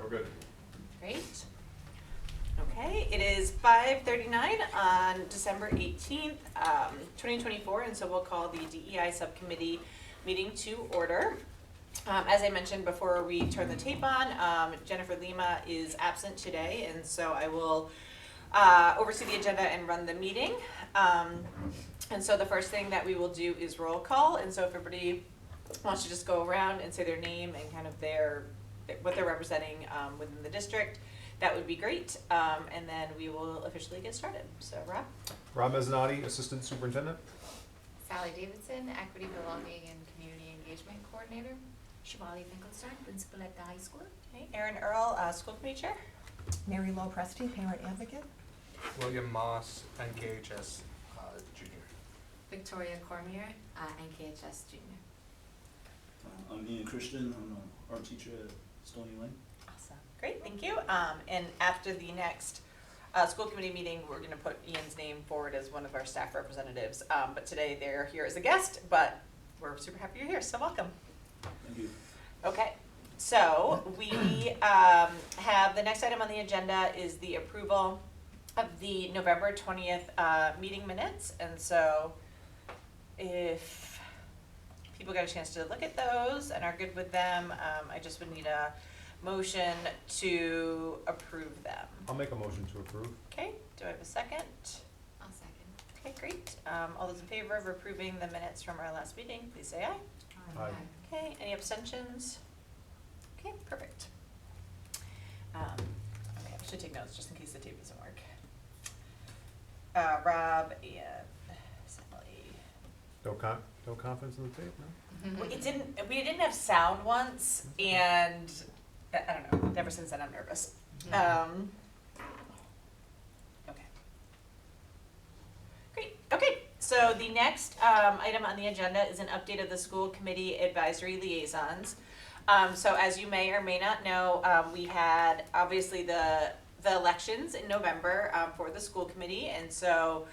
we're good. Great. Okay, it is 5:39 on December 18th, 2024, and so we'll call the DEI subcommittee meeting to order. As I mentioned before we turn the tape on, Jennifer Lima is absent today, and so I will oversee the agenda and run the meeting. And so the first thing that we will do is roll call, and so if everybody wants to just go around and say their name and kind of what they're representing within the district, that would be great, and then we will officially get started. So Rob? Rob Mezzanotte, Assistant Superintendent. Sally Davidson, Equity, Belonging, and Community Engagement Coordinator. Shivali Finkelstein, Principal at the high school. Okay, Erin Earl, School Committee Chair. Mary Lowe Presti, Parent Advocate. William Moss, NKHS Junior. Victoria Cormier, NKHS Junior. I'm Ian Christian. I'm an art teacher at Stony Lane. Awesome. Great, thank you. And after the next school committee meeting, we're going to put Ian's name forward as one of our staff representatives. But today they're here as a guest, but we're super happy you're here, so welcome. Thank you. Okay, so we have the next item on the agenda is the approval of the November 20th meeting minutes. And so if people got a chance to look at those and are good with them, I just would need a motion to approve them. I'll make a motion to approve. Okay, do I have a second? I'll second. Okay, great. All those in favor of approving the minutes from our last meeting, please say aye. Aye. Okay, any abstentions? Okay, perfect. Okay, I should take notes just in case the tape doesn't work. Rob and Sally. No confidence in the tape, no? Well, we didn't have sound once, and I don't know, ever since then I'm nervous. Okay. Great, okay. So the next item on the agenda is an update of the school committee advisory liaisons. So as you may or may not know, we had obviously the elections in November for the school committee, and so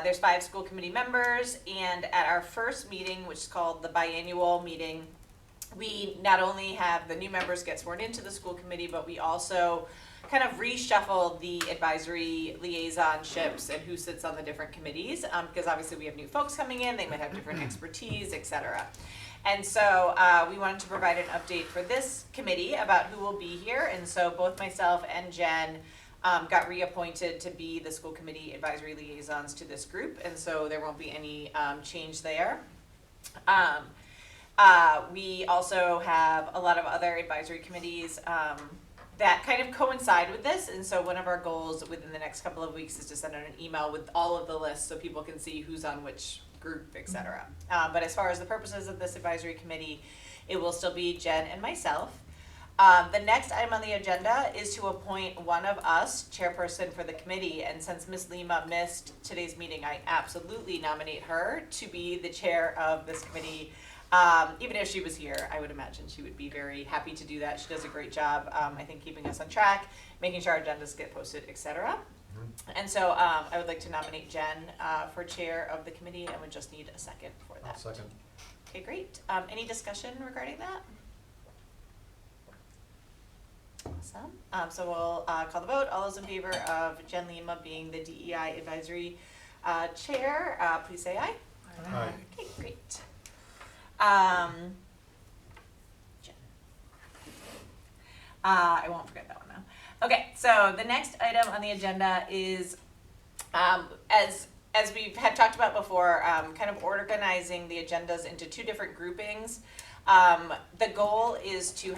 there's 5 school committee members, and at our first meeting, which is called the biannual meeting, we not only have the new members get sworn into the school committee, but we also kind of reshuffle the advisory liaisonships and who sits on the different committees, because obviously we have new folks coming in, they might have different expertise, etc. And so we wanted to provide an update for this committee about who will be here, and so both myself and Jen got reappointed to be the school committee advisory liaisons to this group, and so there won't be any change there. We also have a lot of other advisory committees that kind of coincide with this, and so one of our goals within the next couple of weeks is to send out an email with all of the lists so people can see who's on which group, etc. But as far as the purposes of this advisory committee, it will still be Jen and myself. The next item on the agenda is to appoint one of us chairperson for the committee, and since Ms. Lima missed today's meeting, I absolutely nominate her to be the chair of this committee. Even if she was here, I would imagine she would be very happy to do that. She does a great job, I think, keeping us on track, making sure our agendas get posted, etc. And so I would like to nominate Jen for chair of the committee, and would just need a second for that. I'll second. Okay, great. Any discussion regarding that? Awesome. So we'll call the vote. All those in favor of Jen Lima being the DEI advisory chair, please say aye. Aye. Okay, great. Jen. I won't forget that one now. Okay, so the next item on the agenda is, as we've had talked about before, kind of organizing the agendas into 2 different groupings. The goal is to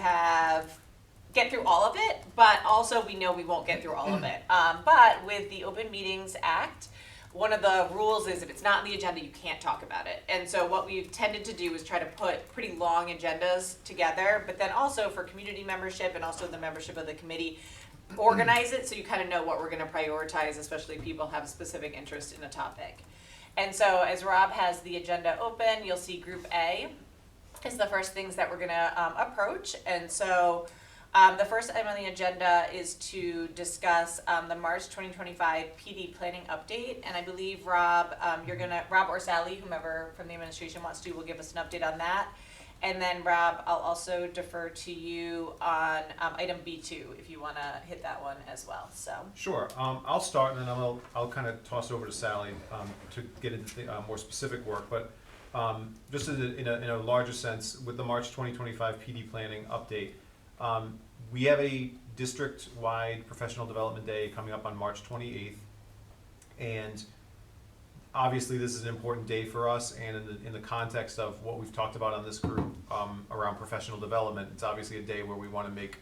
get through all of it, but also we know we won't get through all of it. But with the Open Meetings Act, one of the rules is if it's not on the agenda, you can't talk about it. And so what we've tended to do is try to put pretty long agendas together, but then also for community membership and also the membership of the committee, organize it so you kind of know what we're going to prioritize, especially if people have a specific interest in a topic. And so as Rob has the agenda open, you'll see Group A is the first things that we're going to approach. And so the first item on the agenda is to discuss the March 2025 PD planning update, and I believe Rob, Rob or Sally, whomever from the administration wants to, will give us an update on that. And then Rob, I'll also defer to you on item B2 if you want to hit that one as well. So Sure. I'll start and then I'll kind of toss it over to Sally to get into the more specific work. But just in a larger sense, with the March 2025 PD planning update, we have a district-wide professional development day coming up on March 28th, and obviously this is an important day for us. And in the context of what we've talked about on this group around professional development, it's obviously a day where we want to make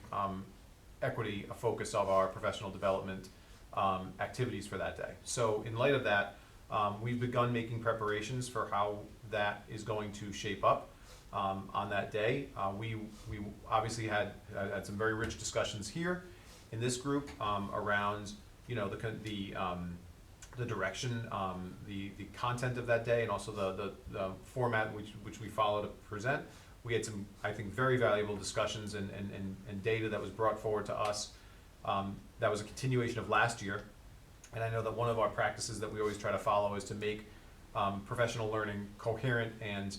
equity a focus of our professional development activities for that day. So in light of that, we've begun making preparations for how that is going to shape up on that day. We obviously had some very rich discussions here in this group around the direction, the content of that day, and also the format which we follow to present. We had some, I think, very valuable discussions and data that was brought forward to us. That was a continuation of last year. And I know that one of our practices that we always try to follow is to make professional learning coherent and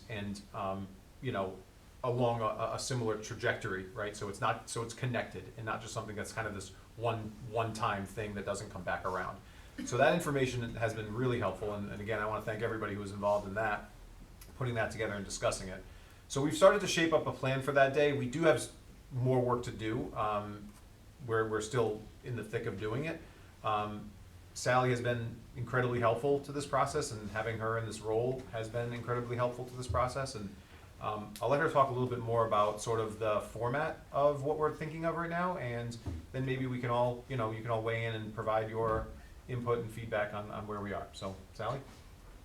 along a similar trajectory, right? So it's connected and not just something that's kind of this one-time thing that doesn't come back around. So that information has been really helpful, and again, I want to thank everybody who was involved in that, putting that together and discussing it. So we've started to shape up a plan for that day. We do have more work to do. We're still in the thick of doing it. Sally has been incredibly helpful to this process, and having her in this role has been incredibly helpful to this process. And I'll let her talk a little bit more about sort of the format of what we're thinking of right now, and then maybe we can all, you can all weigh in and provide your input and feedback on where we are. So, Sally?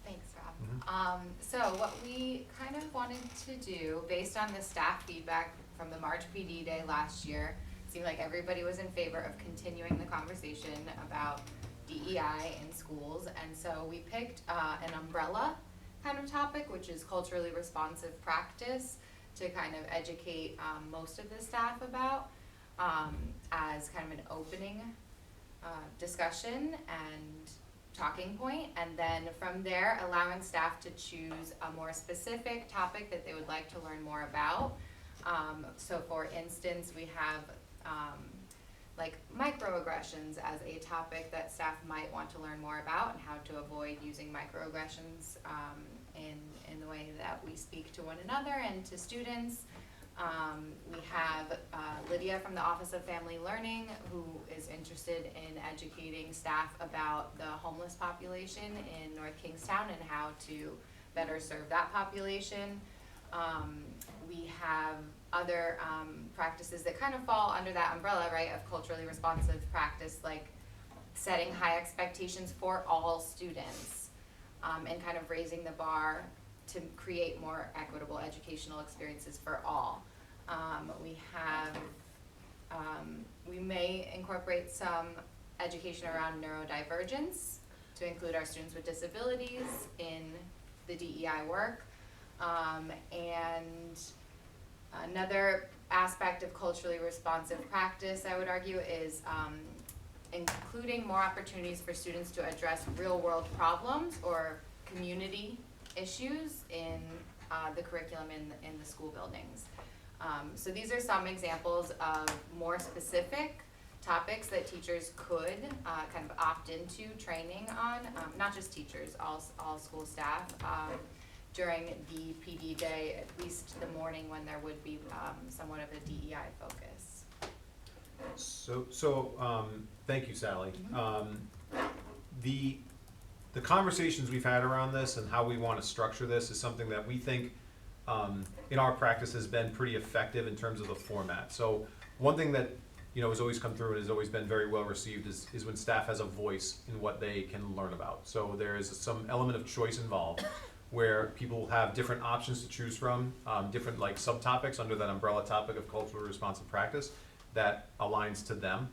Thanks, Rob. Mhm. So what we kind of wanted to do, based on the staff feedback from the March PD Day last year, seemed like everybody was in favor of continuing the conversation about DEI in schools. And so we picked an umbrella kind of topic, which is culturally responsive practice, to kind of educate most of the staff about as kind of an opening discussion and talking point, and then from there allowing staff to choose a more specific topic that they would like to learn more about. So for instance, we have like microaggressions as a topic that staff might want to learn more about, and how to avoid using microaggressions in the way that we speak to one another and to students. We have Lydia from the Office of Family Learning, who is interested in educating staff about the homeless population in North Kingstown and how to better serve that population. We have other practices that kind of fall under that umbrella, right, of culturally responsive practice, like setting high expectations for all students and kind of raising the bar to create more equitable educational experiences for all. We may incorporate some education around neurodivergence to include our students with disabilities in the DEI work. And another aspect of culturally responsive practice, I would argue, is including more opportunities for students to address real-world problems or community issues in the curriculum in the school buildings. So these are some examples of more specific topics that teachers could kind of opt into training on, not just teachers, all school staff, during the PD day, at least the morning when there would be somewhat of a DEI focus. So thank you, Sally. The conversations we've had around this and how we want to structure this is something that we think in our practice has been pretty effective in terms of the format. So one thing that has always come through and has always been very well received is when staff has a voice in what they can learn about. So there is some element of choice involved, where people have different options to choose from, different like subtopics under that umbrella topic of culturally responsive practice that aligns to them,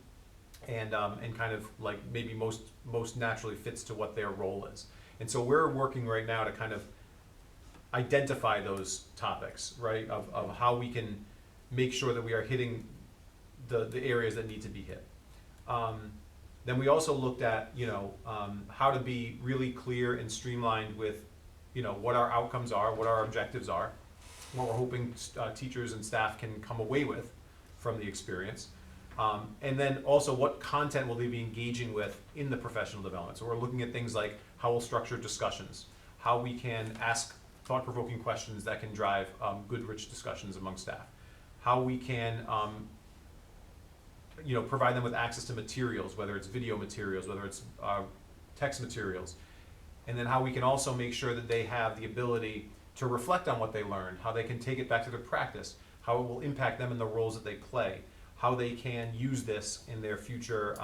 and kind of like maybe most naturally fits to what their role is. And so we're working right now to kind of identify those topics, right, of how we can make sure that we are hitting the areas that need to be hit. Then we also looked at how to be really clear and streamlined with what our outcomes are, what our objectives are, what we're hoping teachers and staff can come away with from the experience. And then also what content will they be engaging with in the professional development. So we're looking at things like how we'll structure discussions, how we can ask thought-provoking questions that can drive good, rich discussions among staff, how we can provide them with access to materials, whether it's video materials, whether it's text materials, and then how we can also make sure that they have the ability to reflect on what they learned, how they can take it back to their practice, how it will impact them in the roles that they play, how they can use this in their future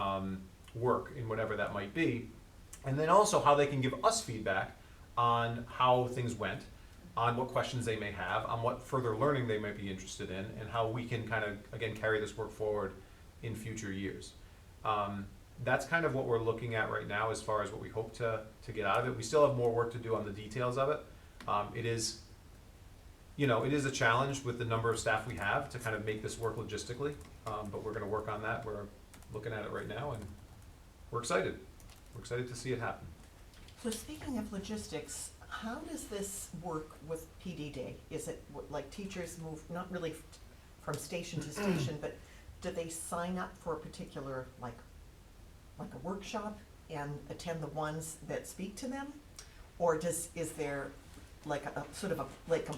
work in whatever that might be, and then also how they can give us feedback on how things went, on what questions they may have, on what further learning they might be interested in, and how we can kind of, again, carry this work forward in future years. That's kind of what we're looking at right now as far as what we hope to get out of it. We still have more work to do on the details of it. It is a challenge with the number of staff we have to kind of make this work logistically, but we're gonna work on that. We're looking at it right now, and we're excited. We're excited to see it happen. So speaking of logistics, how does this work with PD Day? Is it like teachers move, not really from station to station, but do they sign up for a particular, like a workshop and attend the ones that speak to them? Or is there like a sort of a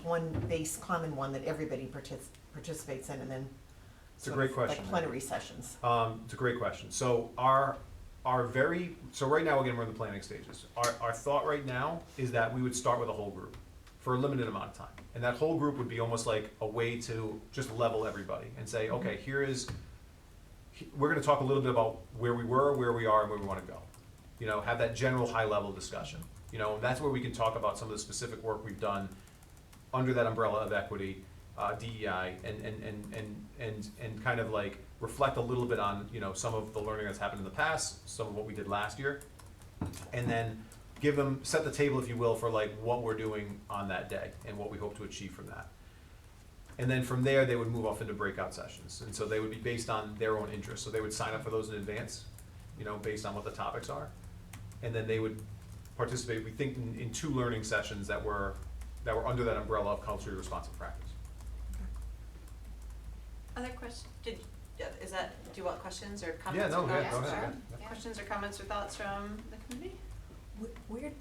one base common one that everybody participates in, and then It's a great question. like plenary sessions? It's a great question. So so right now, again, we're in the planning stages. Our thought right now is that we would start with a whole group for a limited amount of time. And that whole group would be almost like a way to just level everybody and say, okay, we're gonna talk a little bit about where we were, where we are, and where we wanna go. Have that general high level discussion. That's where we can talk about some of the specific work we've done under that umbrella of equity, DEI, and kind of like reflect a little bit on, some of the learning that's happened in the past, some of what we did last year, and then set the table, if you will, for like what we're doing on that day and what we hope to achieve from that. And then from there, they would move off into breakout sessions, and so they would be based on their own interests. So they would sign up for those in advance, based on what the topics are, and then they would participate, we think, in 2 learning sessions that were under that umbrella of culturally responsive practice. Other questions? Do you want questions or comments? Yeah, no, or yeah, thoughts? go ahead, Sure. yeah. Questions or comments or thoughts from the community?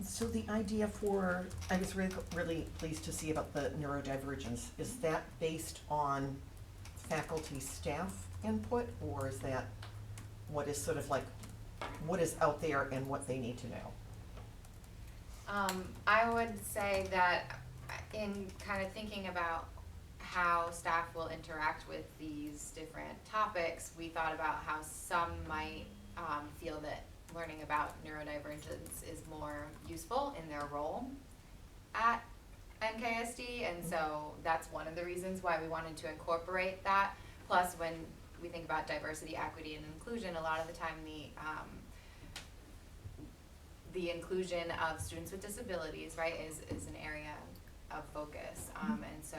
So the idea I was really pleased to see about the neurodivergence. Is that based on faculty staff input, or is that what is sort of like, what is out there and what they need to know? I would say that in kind of thinking about how staff will interact with these different topics, we thought about how some might feel that learning about neurodivergence is more useful in their role at NKSD, and so that's one of the reasons why we wanted to incorporate that. Plus, when we think about diversity, equity, and inclusion, a lot of the time the inclusion of students with disabilities, right, is an area of focus, and so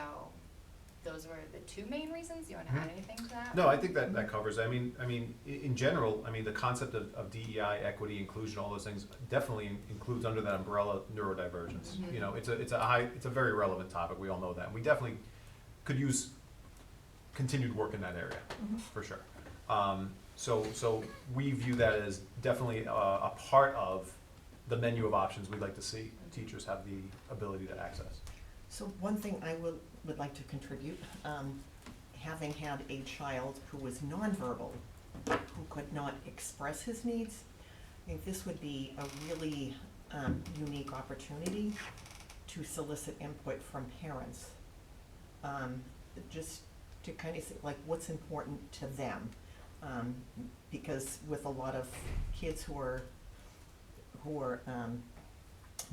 those were the 2 main reasons. You want to add anything to that? No, I think that covers. I mean, in general, the concept of DEI, equity, inclusion, all those things definitely includes under that umbrella neurodivergence. Mm-hmm. It's a very relevant topic. We all know that. And we definitely could use continued work in that area, for sure. So we view that as definitely a part of the menu of options we'd like to see teachers have the ability to access. So one thing I would like to contribute, having had a child who was nonverbal, who could not express his needs, I think this would be a really unique opportunity to solicit input from parents, just to kind of say, like, what's important to them, because with a lot of kids who are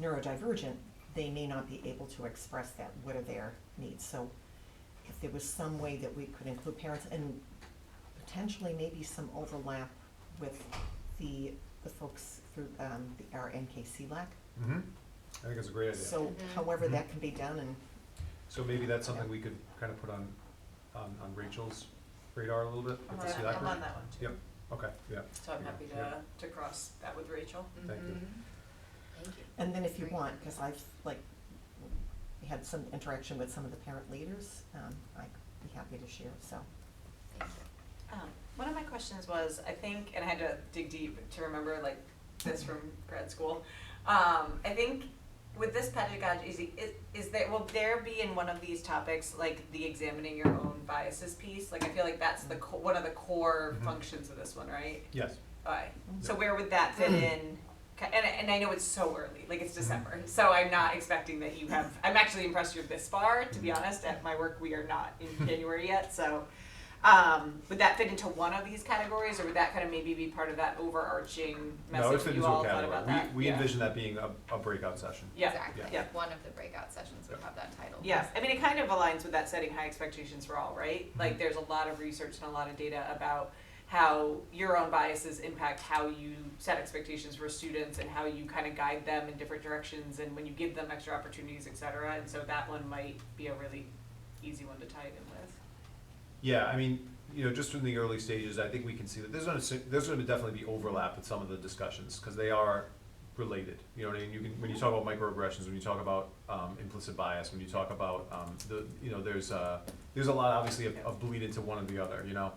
neurodivergent, they may not be able to express that. What are their needs? So if there was some way that we could include parents and potentially maybe some overlap with the folks through our NKCLAC. I think it's a great idea. So however that can be done, and So maybe that's something we could kind of put on Rachel's radar a little bit with the CLAC I'm group. on that one too. Yep. Okay, yeah. So I'm happy to cross that with Rachel. Thank you. Thank you. and then if you Great. want, because I've had some interaction with some of the parent leaders, I'd be happy to share, so. Thank you. One of my questions was, I think, and I had to dig deep to remember like this from grad school. I think with this pedagogy, will there be in one of these topics like the examining your own biases piece? Like I feel like that's the one of the core functions of this one, right? Yes. Okay. So where would that fit in? And I know it's so early, like it's December, so I'm not expecting that you have. I'm actually impressed you're this far, to be honest. At my work, we are not in January yet, so. Would that fit into one of these categories, or would that kind of maybe be part of that overarching message? No, it fits you into all a thought about category. that? We Yeah. envision that being a breakout session. Yeah. Exactly. Yeah. One of the breakout sessions would have that title. Yes, I mean, it kind of aligns with that setting high expectations for all, right? Like, there's a lot of research and a lot of data about how your own biases impact how you set expectations for students and how you kind of guide them in different directions and when you give them extra opportunities, et cetera. And so that one might be a really easy one to tie it in with. Yeah, I mean, you know, just from the early stages, I think we can see that there's going to definitely be overlap with some of the discussions because they are related. You know what I mean? You can, when you talk about microaggressions, when you talk about implicit bias, when you talk about there's a lot obviously of bleed into one or the other. You know,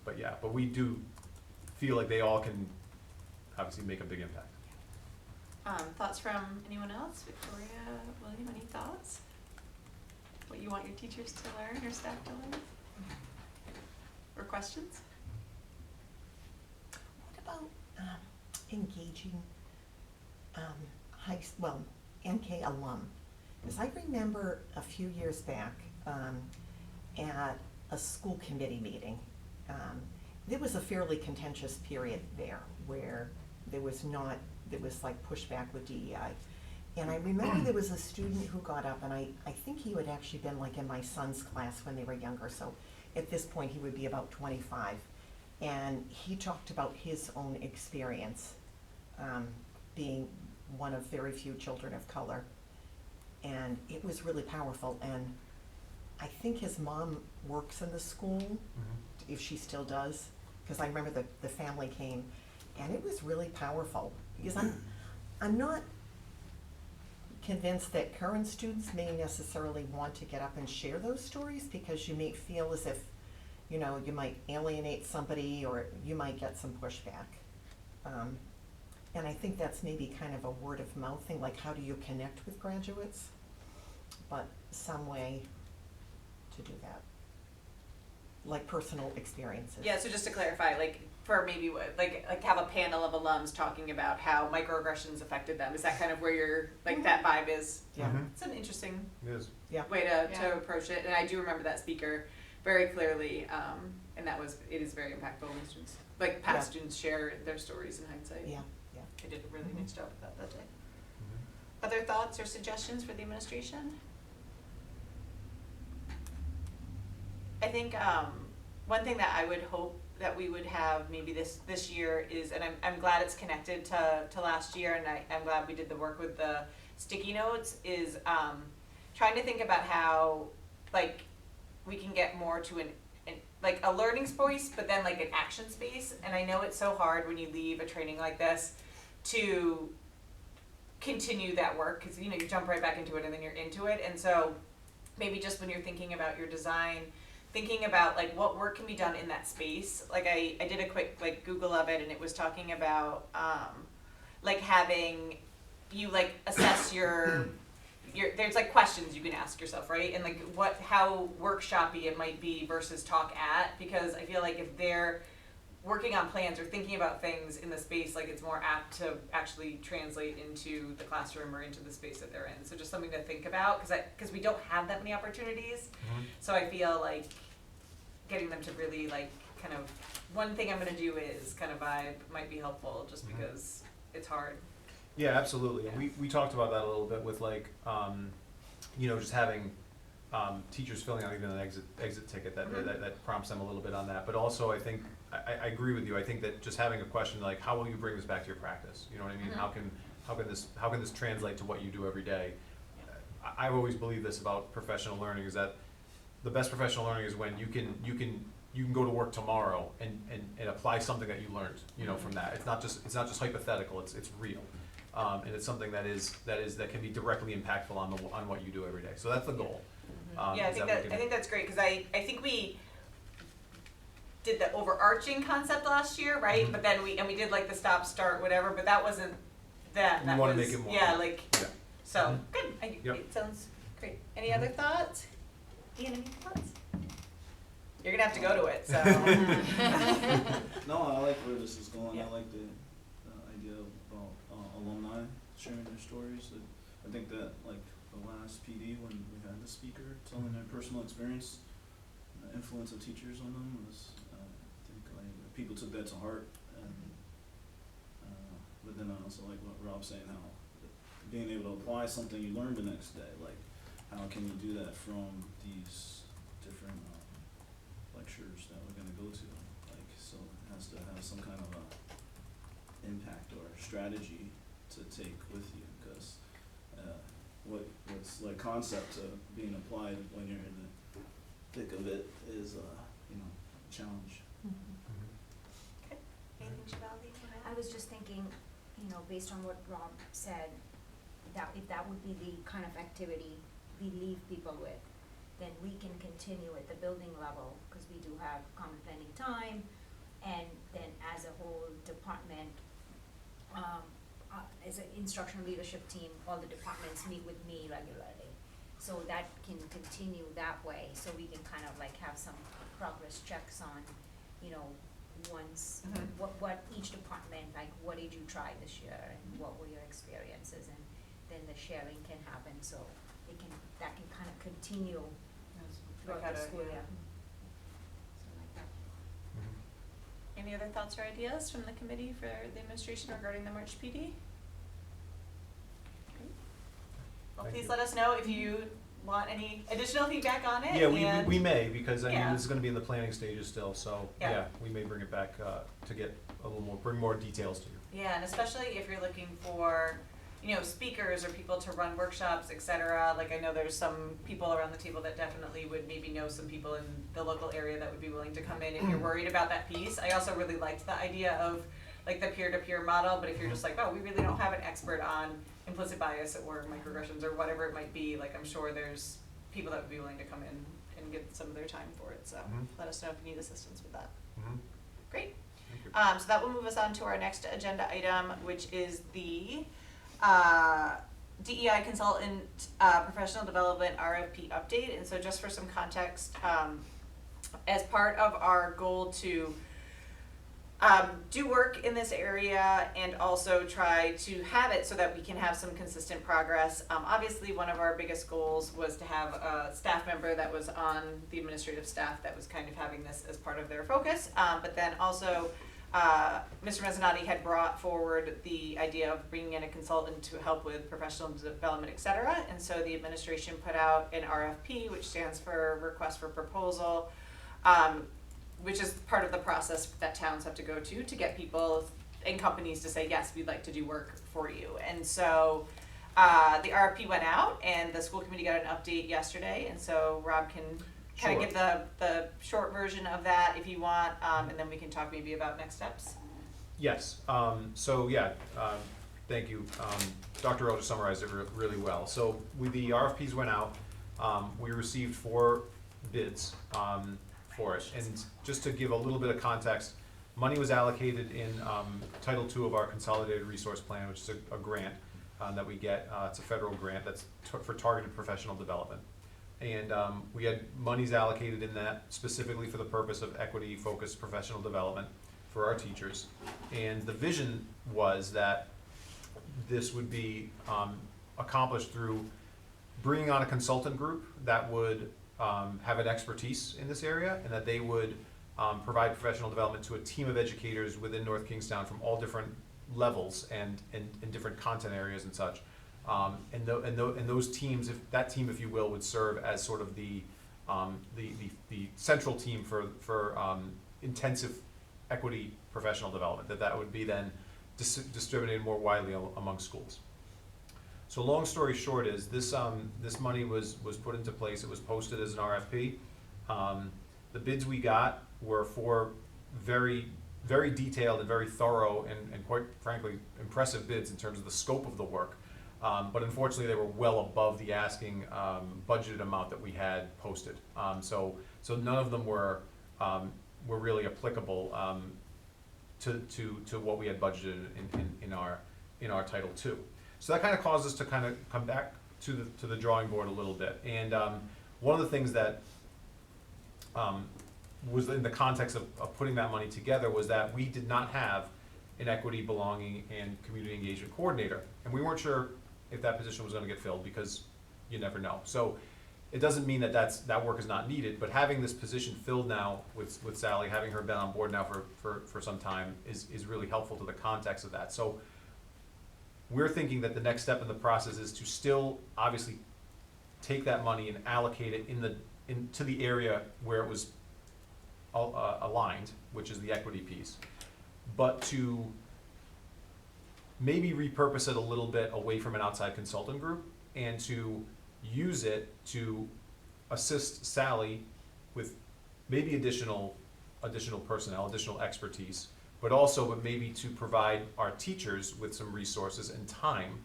but we do feel like they all can obviously make a big impact. Thoughts from anyone else? Victoria, William, any thoughts? What you want your teachers to learn or staff to learn? Or questions? What about engaging NK alum? Because I remember a few years back at a school committee meeting, there was a fairly contentious period there where there was like pushback with DEI. And I remember there was a student who got up, and I think he had actually been like in my son's class when they were younger, so at this point he would be about 25. And he talked about his own experience being one of very few children of color. And it was really powerful. And I think his mom works in the school, if she still does, because I remember the family came, and it was really powerful. Because I'm not convinced that current students may necessarily want to get up and share those stories because you may feel as if, you know, you might alienate somebody or you might get some pushback. And I think that's maybe kind of a word of mouth thing, like how do you connect with graduates? But some way to do that, like personal experiences. Yeah, so just to clarify, like for maybe like have a panel of alums talking about how microaggressions affected them. Is that kind of where your that vibe is? Yeah. It's an interesting It is. way to approach it. And I do remember that speaker very clearly, and it is very impactful when students, like past students share their stories in hindsight. Yeah. I did a really nice job with that day. Other thoughts or suggestions for the administration? I think one thing that I would hope that we would have maybe this year is, and I'm glad it's connected to last year, and I'm glad we did the work with the sticky notes, is trying to think about how like we can get more to like a learning space, but then like an action space. And I know it's so hard when you leave a training like this to continue that work because you jump right back into it and then you're into it. And so maybe just when you're thinking about your design, thinking about like what work can be done in that space. Like I did a quick like Google of it, and it was talking about like having you like assess your there's like questions you can ask yourself, right? And like how workshoppy it might be versus talk at, because I feel like if they're working on plans or thinking about things in the space, like it's more apt to actually translate into the classroom or into the space that they're in. So just something to think about, because we don't have that many opportunities. So I feel like getting them to really like kind of, one thing I'm gonna do is kind of vibe might be helpful just because it's hard. Yeah, absolutely. And we talked about that a little bit with like, just having teachers filling out even an exit ticket that prompts them a little bit on that. But also I think, I agree with you. I think that just having a question like, how will you bring this back to your practice? You know what I mean? How can this translate to what you do every day? I've always believed this about professional learning, is that the best professional learning is when you can go to work tomorrow and apply something that you learned, from that. It's not just hypothetical, it's real. And it's something that can be directly impactful on what you do every day. So that's the goal. Yeah, is that we can- I think that's great, cause I think we did the overarching concept last year, right? Mhm. But then we did like the stop, start, whatever, but that wasn't that, We that wanna was, make it more. yeah, like, Yeah. so, Mhm. good, Yep. it sounds great. Any other thoughts? Ian, any thoughts? You're gonna have to go to it, so. No, I like where this is going. Yeah. I like the idea about alumni sharing their stories. I think that like the last PD when we had the speaker telling their personal experience, the influence of teachers on them was, I think like people took that to heart. And but then I also like what Rob's saying, how being able to apply something you learned the next day, like how can you do that from these different lectures that we're gonna go to, like, so it has to have some kind of a impact or strategy to take with you, because what's like concept to being applied when you're in the thick of it is a challenge. Okay. Anything, Shivali? I was just thinking, based on what Rob said, that if that would be the kind of activity we leave people with, then we can continue at the building level, because we do have common planning time, and then as a whole department, as an instructional leadership team, all the departments meet with me regularly. So that can continue that way, so we can kind of like have some progress checks on, once, Mhm. what each department, like, what did you try this year, and what were your experiences, and then the sharing can happen, so that can kind of continue throughout Like the how to- school yeah. year. So like that. Any other thoughts or ideas from the committee for the administration regarding the March PD? Well, Thank please you. let us know if you want any additional feedback on it. Yeah, and- we may, because I mean, Yeah. this is gonna be in the planning stages still, so, Yeah. yeah, we may bring it back, to get bring more details to you. Yeah, and especially if you're looking for, speakers or people to run workshops, et cetera. Like, I know there's some people around the table that definitely would maybe know some people in the local area that would be willing to come in if you're worried about that piece. I also really liked the idea of like the peer-to-peer model, but if you're just like, oh, we really don't have an expert on implicit bias or microaggressions or whatever it might be, like, I'm sure there's people that would be willing to come in and give some of their time for it, so Mhm. let us know if you need assistance with that. Mhm. Great. Thank you. So that will move us on to our next agenda item, which is the DEI consultant professional development RFP update. And so just for some context, as part of our goal to do work in this area and also try to have it so that we can have some consistent progress. Obviously, one of our biggest goals was to have a staff member that was on the administrative staff that was kind of having this as part of their focus. But then also, Mr. Mezzanotte had brought forward the idea of bringing in a consultant to help with professional development, et cetera. And so the administration put out an RFP, which stands for Request for Proposal, which is part of the process that towns have to go to get people and companies to say, yes, we'd like to do work for you. And so the RFP went out and the school committee got an update yesterday. And so Rob can kind of Sure. give the short version of that if you want, and then we can talk maybe about next steps. Yes, thank you. Dr. Earl just summarized it really well. So the RFPs went out, we received 4 bids for it. And just to give a little bit of context, money was allocated in Title II of our Consolidated Resource Plan, which is a grant that we get. It's a federal grant that's for targeted professional development. And we had monies allocated in that specifically for the purpose of equity-focused professional development for our teachers. And the vision was that this would be accomplished through bringing on a consultant group that would have an expertise in this area, and that they would provide professional development to a team of educators within North Kingstown from all different levels and different content areas and such. And those teams, if you will, would serve as sort of the central team for intensive equity professional development. That would be then distributed more widely among schools. So long story short is this money was put into place. It was posted as an RFP. The bids we got were for very very detailed and very thorough and quite frankly, impressive bids in terms of the scope of the work. But unfortunately, they were well above the asking budgeted amount that we had posted. So none of them were really applicable to what we had budgeted in our Title II. So that kind of caused us to kind of come back to the drawing board a little bit. And one of the things that was in the context of putting that money together was that we did not have an equity, belonging, and community engagement coordinator. And we weren't sure if that position was gonna get filled, because you never know. So it doesn't mean that that work is not needed, but having this position filled now with Sally, having her been on board now for some time is really helpful to the context of that. So we're thinking that the next step in the process is to still obviously take that money and allocate it into the area where it was aligned, which is the equity piece, but to maybe repurpose it a little bit away from an outside consultant group and to use it to assist Sally with maybe additional personnel, additional expertise, but maybe to provide our teachers with some resources and time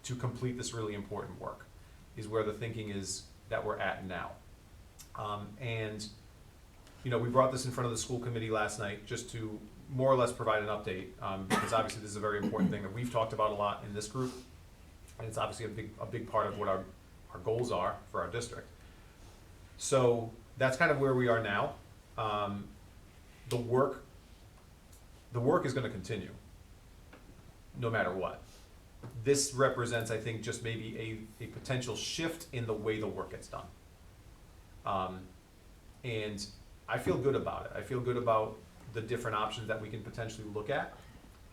to complete this really important work, is where the thinking is that we're at now. And you know, we brought this in front of the school committee last night just to more or less provide an update, because obviously this is a very important thing that we've talked about a lot in this group, and it's obviously a big part of what our goals are for our district. So that's kind of where we are now. The work is going to continue, no matter what. This represents, I think, just maybe a potential shift in the way the work gets done. And I feel good about it. I feel good about the different options that we can potentially look at.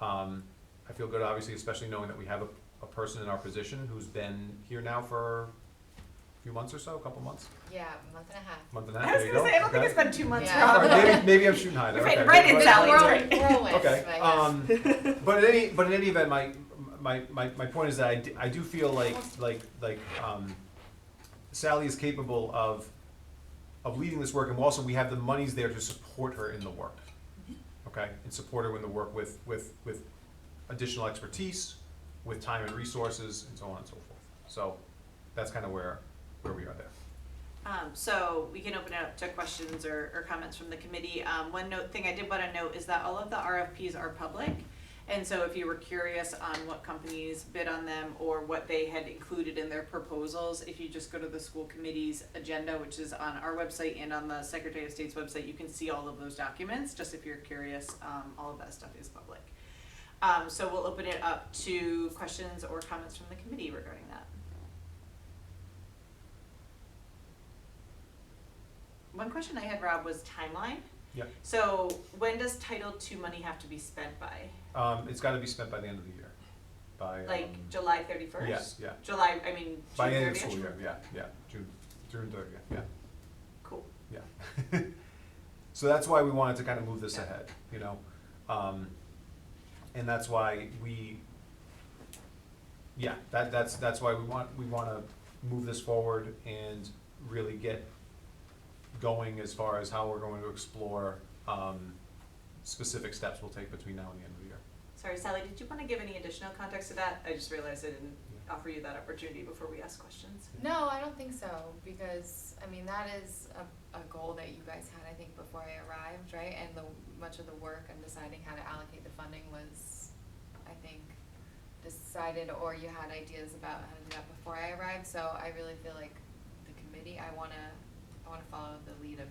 I feel good, obviously, especially knowing that we have a person in our position who's been here now for a few months or so, a couple months. Yeah, a month and a half. Month and a half, I was there you gonna go. say, I don't think Okay. it's been 2 months, Yeah. Rob. All right, maybe I'm shooting high there. Right, Okay. right in But- Sally, it's Whirlwind, great. whirlwind, Okay, but yes. but in any event, my point is that I do feel like Sally is capable of leading this work, and also we have the monies there to support her in the work. Okay, and support her in the work with additional expertise, with time and resources, and so on and so forth. So that's kind of where we are there. So we can open it up to questions or comments from the committee. One thing I did want to note is that all of the RFPs are public. And so if you were curious on what companies bid on them or what they had included in their proposals, if you just go to the school committee's agenda, which is on our website and on the Secretary of State's website, you can see all of those documents. Just if you're curious, all of that stuff is public. So we'll open it up to questions or comments from the committee regarding that. One question I had, Rob, was timeline. Yeah. So when does Title II money have to be spent by? It's got to be spent by the end of the year, by July 31st? Yes, yeah. July, I mean, By June end of 30th? school year, yeah, June 30th, yeah, Cool. yeah. So that's why we wanted to kind of move this ahead, you know, and that's why that's why we want to move this forward and really get going as far as how we're going to explore specific steps we'll take between now and the end of the year. Sorry, Sally, did you want to give any additional context to that? I just realized I didn't offer you that opportunity before we ask questions. No, I don't think so, because, I mean, that is a goal that you guys had, I think, before I arrived, right? And much of the work on deciding how to allocate the funding was, I think, decided, or you had ideas about how to do that before I arrived, so I really feel like the committee, I wanna follow the lead of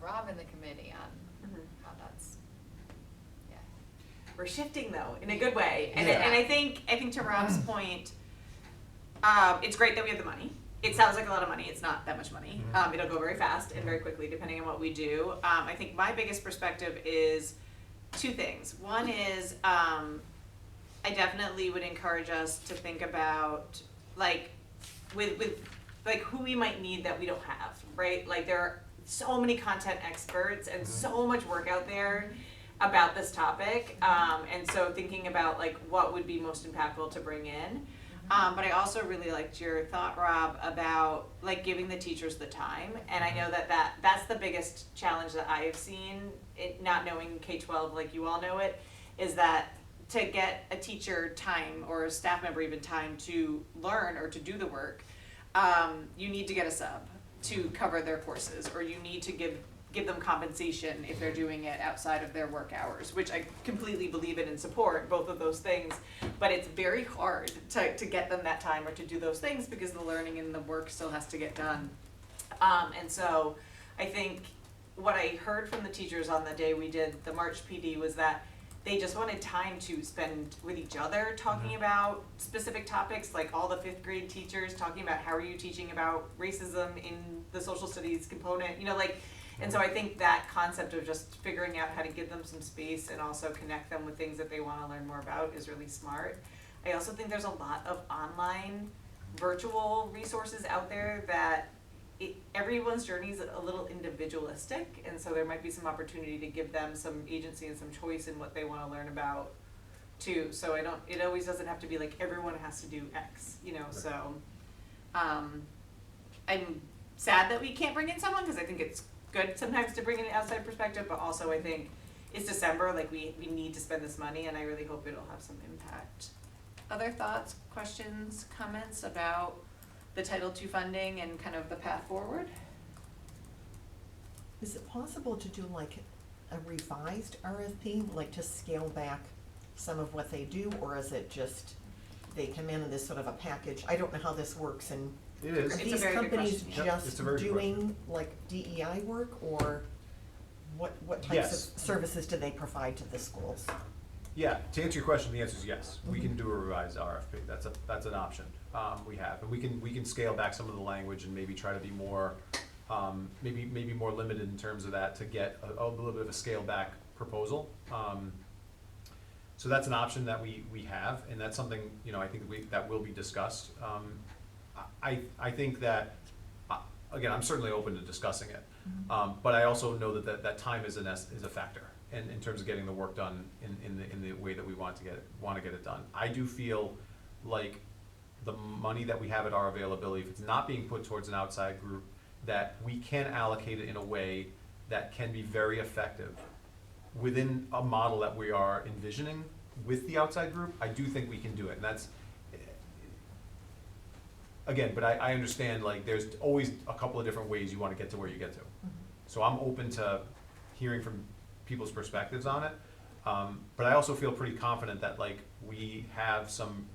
Rob and the committee on how that's, yeah. We're shifting though, in a good way. And, Yeah. and I think to Rob's point, it's great that we have the money. It sounds like a lot of money. It's not that much money. It'll go very fast and very quickly depending on what we do. I think my biggest perspective is two things. One is, I definitely would encourage us to think about with who we might need that we don't have, right? Like there are so many content experts and so much work out there about this topic. And so thinking about what would be most impactful to bring in. But I also really liked your thought, Rob, about like giving the teachers the time. And I know that's the biggest challenge that I have seen, not knowing K-12 like you all know it, is that to get a teacher time or a staff member even time to learn or to do the work, you need to get a sub to cover their courses, or you need to give them compensation if they're doing it outside of their work hours, which I completely believe in and support, both of those things. But it's very hard to get them that time or to do those things because the learning and the work still has to get done. And so I think what I heard from the teachers on the day we did the March PD was that they just wanted time to spend with each other talking about specific topics, like all the 5th grade teachers talking about how are you teaching about racism in the social studies component, and so I think that concept of just figuring out how to give them some space and also connect them with things that they want to learn more about is really smart. I also think there's a lot of online virtual resources out there that everyone's journey is a little individualistic, and so there might be some opportunity to give them some agency and some choice in what they want to learn about too. So it always doesn't have to be like everyone has to do X, Right. So I'm sad that we can't bring in someone, because I think it's good sometimes to bring in an outside perspective, but also I think it's December, like we need to spend this money, and I really hope it'll have some impact. Other thoughts, questions, comments about the Title II funding and kind of the path forward? Is it possible to do like a revised RFP, like to scale back some of what they do, or is it just they come in this sort of a package? I don't know how this works, and It is. are It's a these very good companies question. Yep, it's a very just good question. doing like DEI work, or what types Yes. of services do they provide to the schools? Yeah, to answer your question, the answer is yes. We can do a revised RFP. That's an option we have, and we can scale back some of the language and maybe try to be more, maybe more limited in terms of that to get a little bit of a scale back proposal. So that's an option that we have, and that's something I think that will be discussed. I think that again, I'm certainly open to discussing it, but I also know that time is a factor. And in terms of getting the work done in the way that we want to get it done. I do feel like the money that we have at our availability, if it's not being put towards an outside group, that we can allocate it in a way that can be very effective within a model that we are envisioning with the outside group. I do think we can do it, and that's, again, but I understand, like, there's always a couple of different ways you want to get to where you get to. So I'm open to hearing from people's perspectives on it, but I also feel pretty confident that like we have some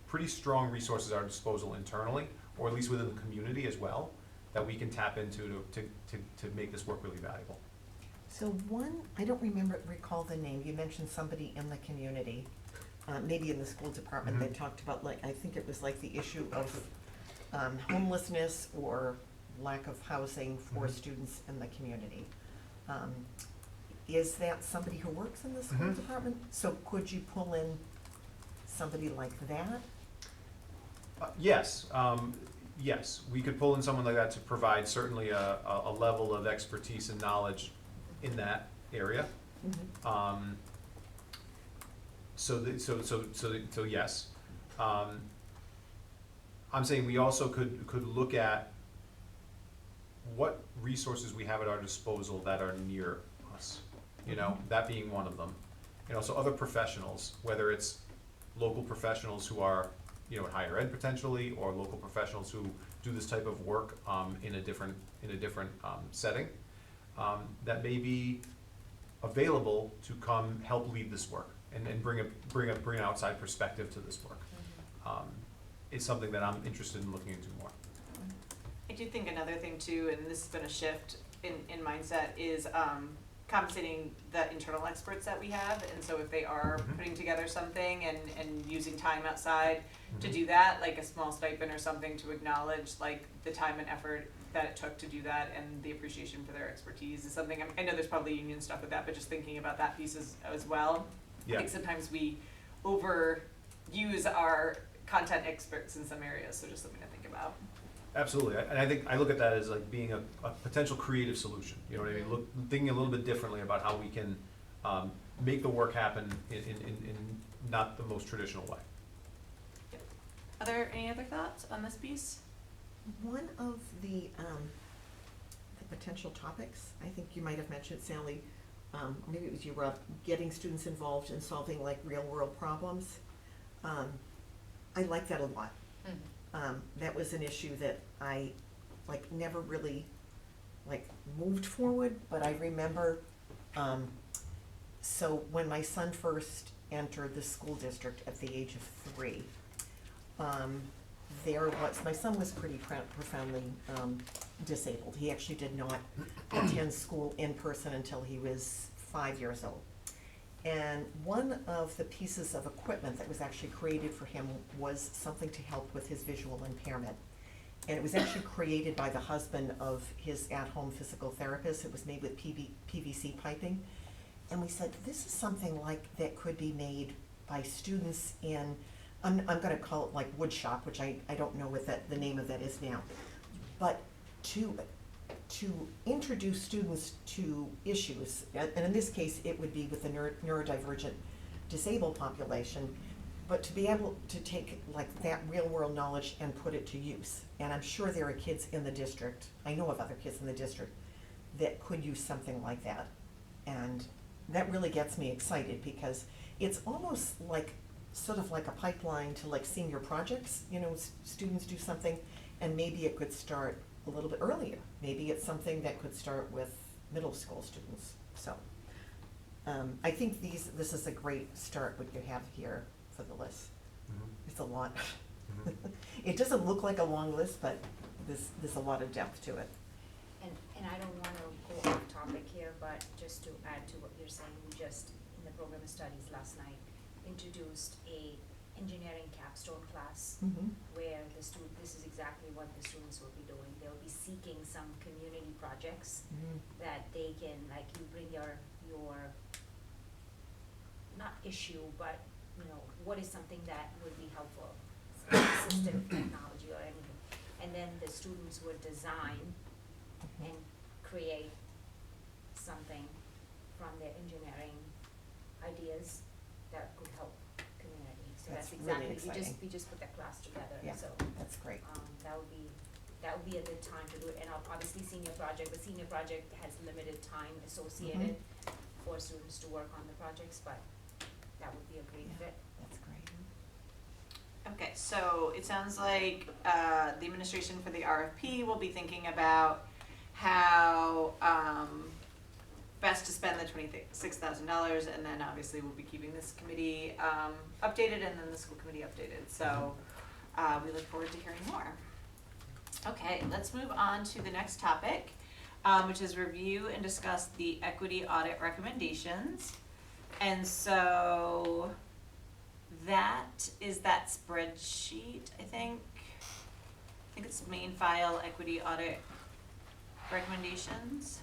pretty strong resources at our disposal internally, or at least within the community as well, that we can tap into to make this work really valuable. So one, I don't recall the name, you mentioned somebody in the community, maybe in the school department, they talked about, like, I think it was like the issue of homelessness or lack of housing for students in the community. Is that somebody who works in the school department? So could you pull in somebody like that? Yes, yes, we could pull in someone like that to provide certainly a level of expertise and knowledge in that area. So yes. I'm saying we also could look at what resources we have at our disposal that are near us, that being one of them. So other professionals, whether it's local professionals who are, at higher ed potentially, or local professionals who do this type of work in a different setting, that may be available to come help lead this work and bring an outside perspective to this work. Is something that I'm interested in looking into more. I do think another thing too, and this has been a shift in mindset, is compensating the internal experts that we have. And so if they are putting together something and using time outside to do that, like a small stipend or something to acknowledge like the time and effort that it took to do that and the appreciation for their expertise is something, I know there's probably union stuff with that, but just thinking about that piece as well. Yeah. I think sometimes we overuse our content experts in some areas, so just something to think about. Absolutely, and I think I look at that as like being a potential creative solution. You know what I mean? Thinking a little bit differently about how we can make the work happen in not the most traditional way. Any other thoughts on this piece? One of the potential topics, I think you might have mentioned, Sally, maybe it was you, Rob, getting students involved in solving like real world problems. I like that a lot. That was an issue that I like never really like moved forward, but I remember, so when my son first entered the school district at the age of 3, my son was pretty profoundly disabled. He actually did not attend school in person until he was 5 years old. And one of the pieces of equipment that was actually created for him was something to help with his visual impairment. And it was actually created by the husband of his at-home physical therapist. It was made with PVC piping. And we said, this is something like that could be made by students in, I'm gonna call it like wood shop, which I don't know what the name of that is now. But to introduce students to issues, and in this case, it would be with the neurodivergent disabled population, but to be able to take like that real world knowledge and put it to use. And I'm sure there are kids in the district, I know of other kids in the district, that could use something like that. And that really gets me excited because it's almost like, sort of like a pipeline to like senior projects, you know, students do something and maybe it could start a little bit earlier. Maybe it's something that could start with middle school students. So I think this is a great start what you have here for the list. It's a lot. It doesn't look like a long list, but there's a lot of depth to it. And I don't wanna go off topic here, but just to add to what you're saying, we just, in the program of studies last night, introduced a engineering capstone class where this is exactly what the students will be doing. They'll be seeking some community projects that they can, like, you bring your not issue, but you know, what is something that would be helpful, assistive technology or anything. And then the students would design and create something from their engineering ideas that could help community. So That's that's really exactly, exciting. we just put that class together, Yeah, so, that's great. that would be a good time to do it. And obviously senior project, the senior project has limited time associated for students to work on the projects, but that would be a great fit. That's great. Okay, so it sounds like the administration for the RFP will be thinking about how best to spend the $26,000, and then obviously we'll be keeping this committee updated and then the school committee updated. So we look forward to hearing more. Okay, let's move on to the next topic, which is review and discuss the equity audit recommendations. And so that is that spreadsheet, I think. I think it's main file equity audit recommendations.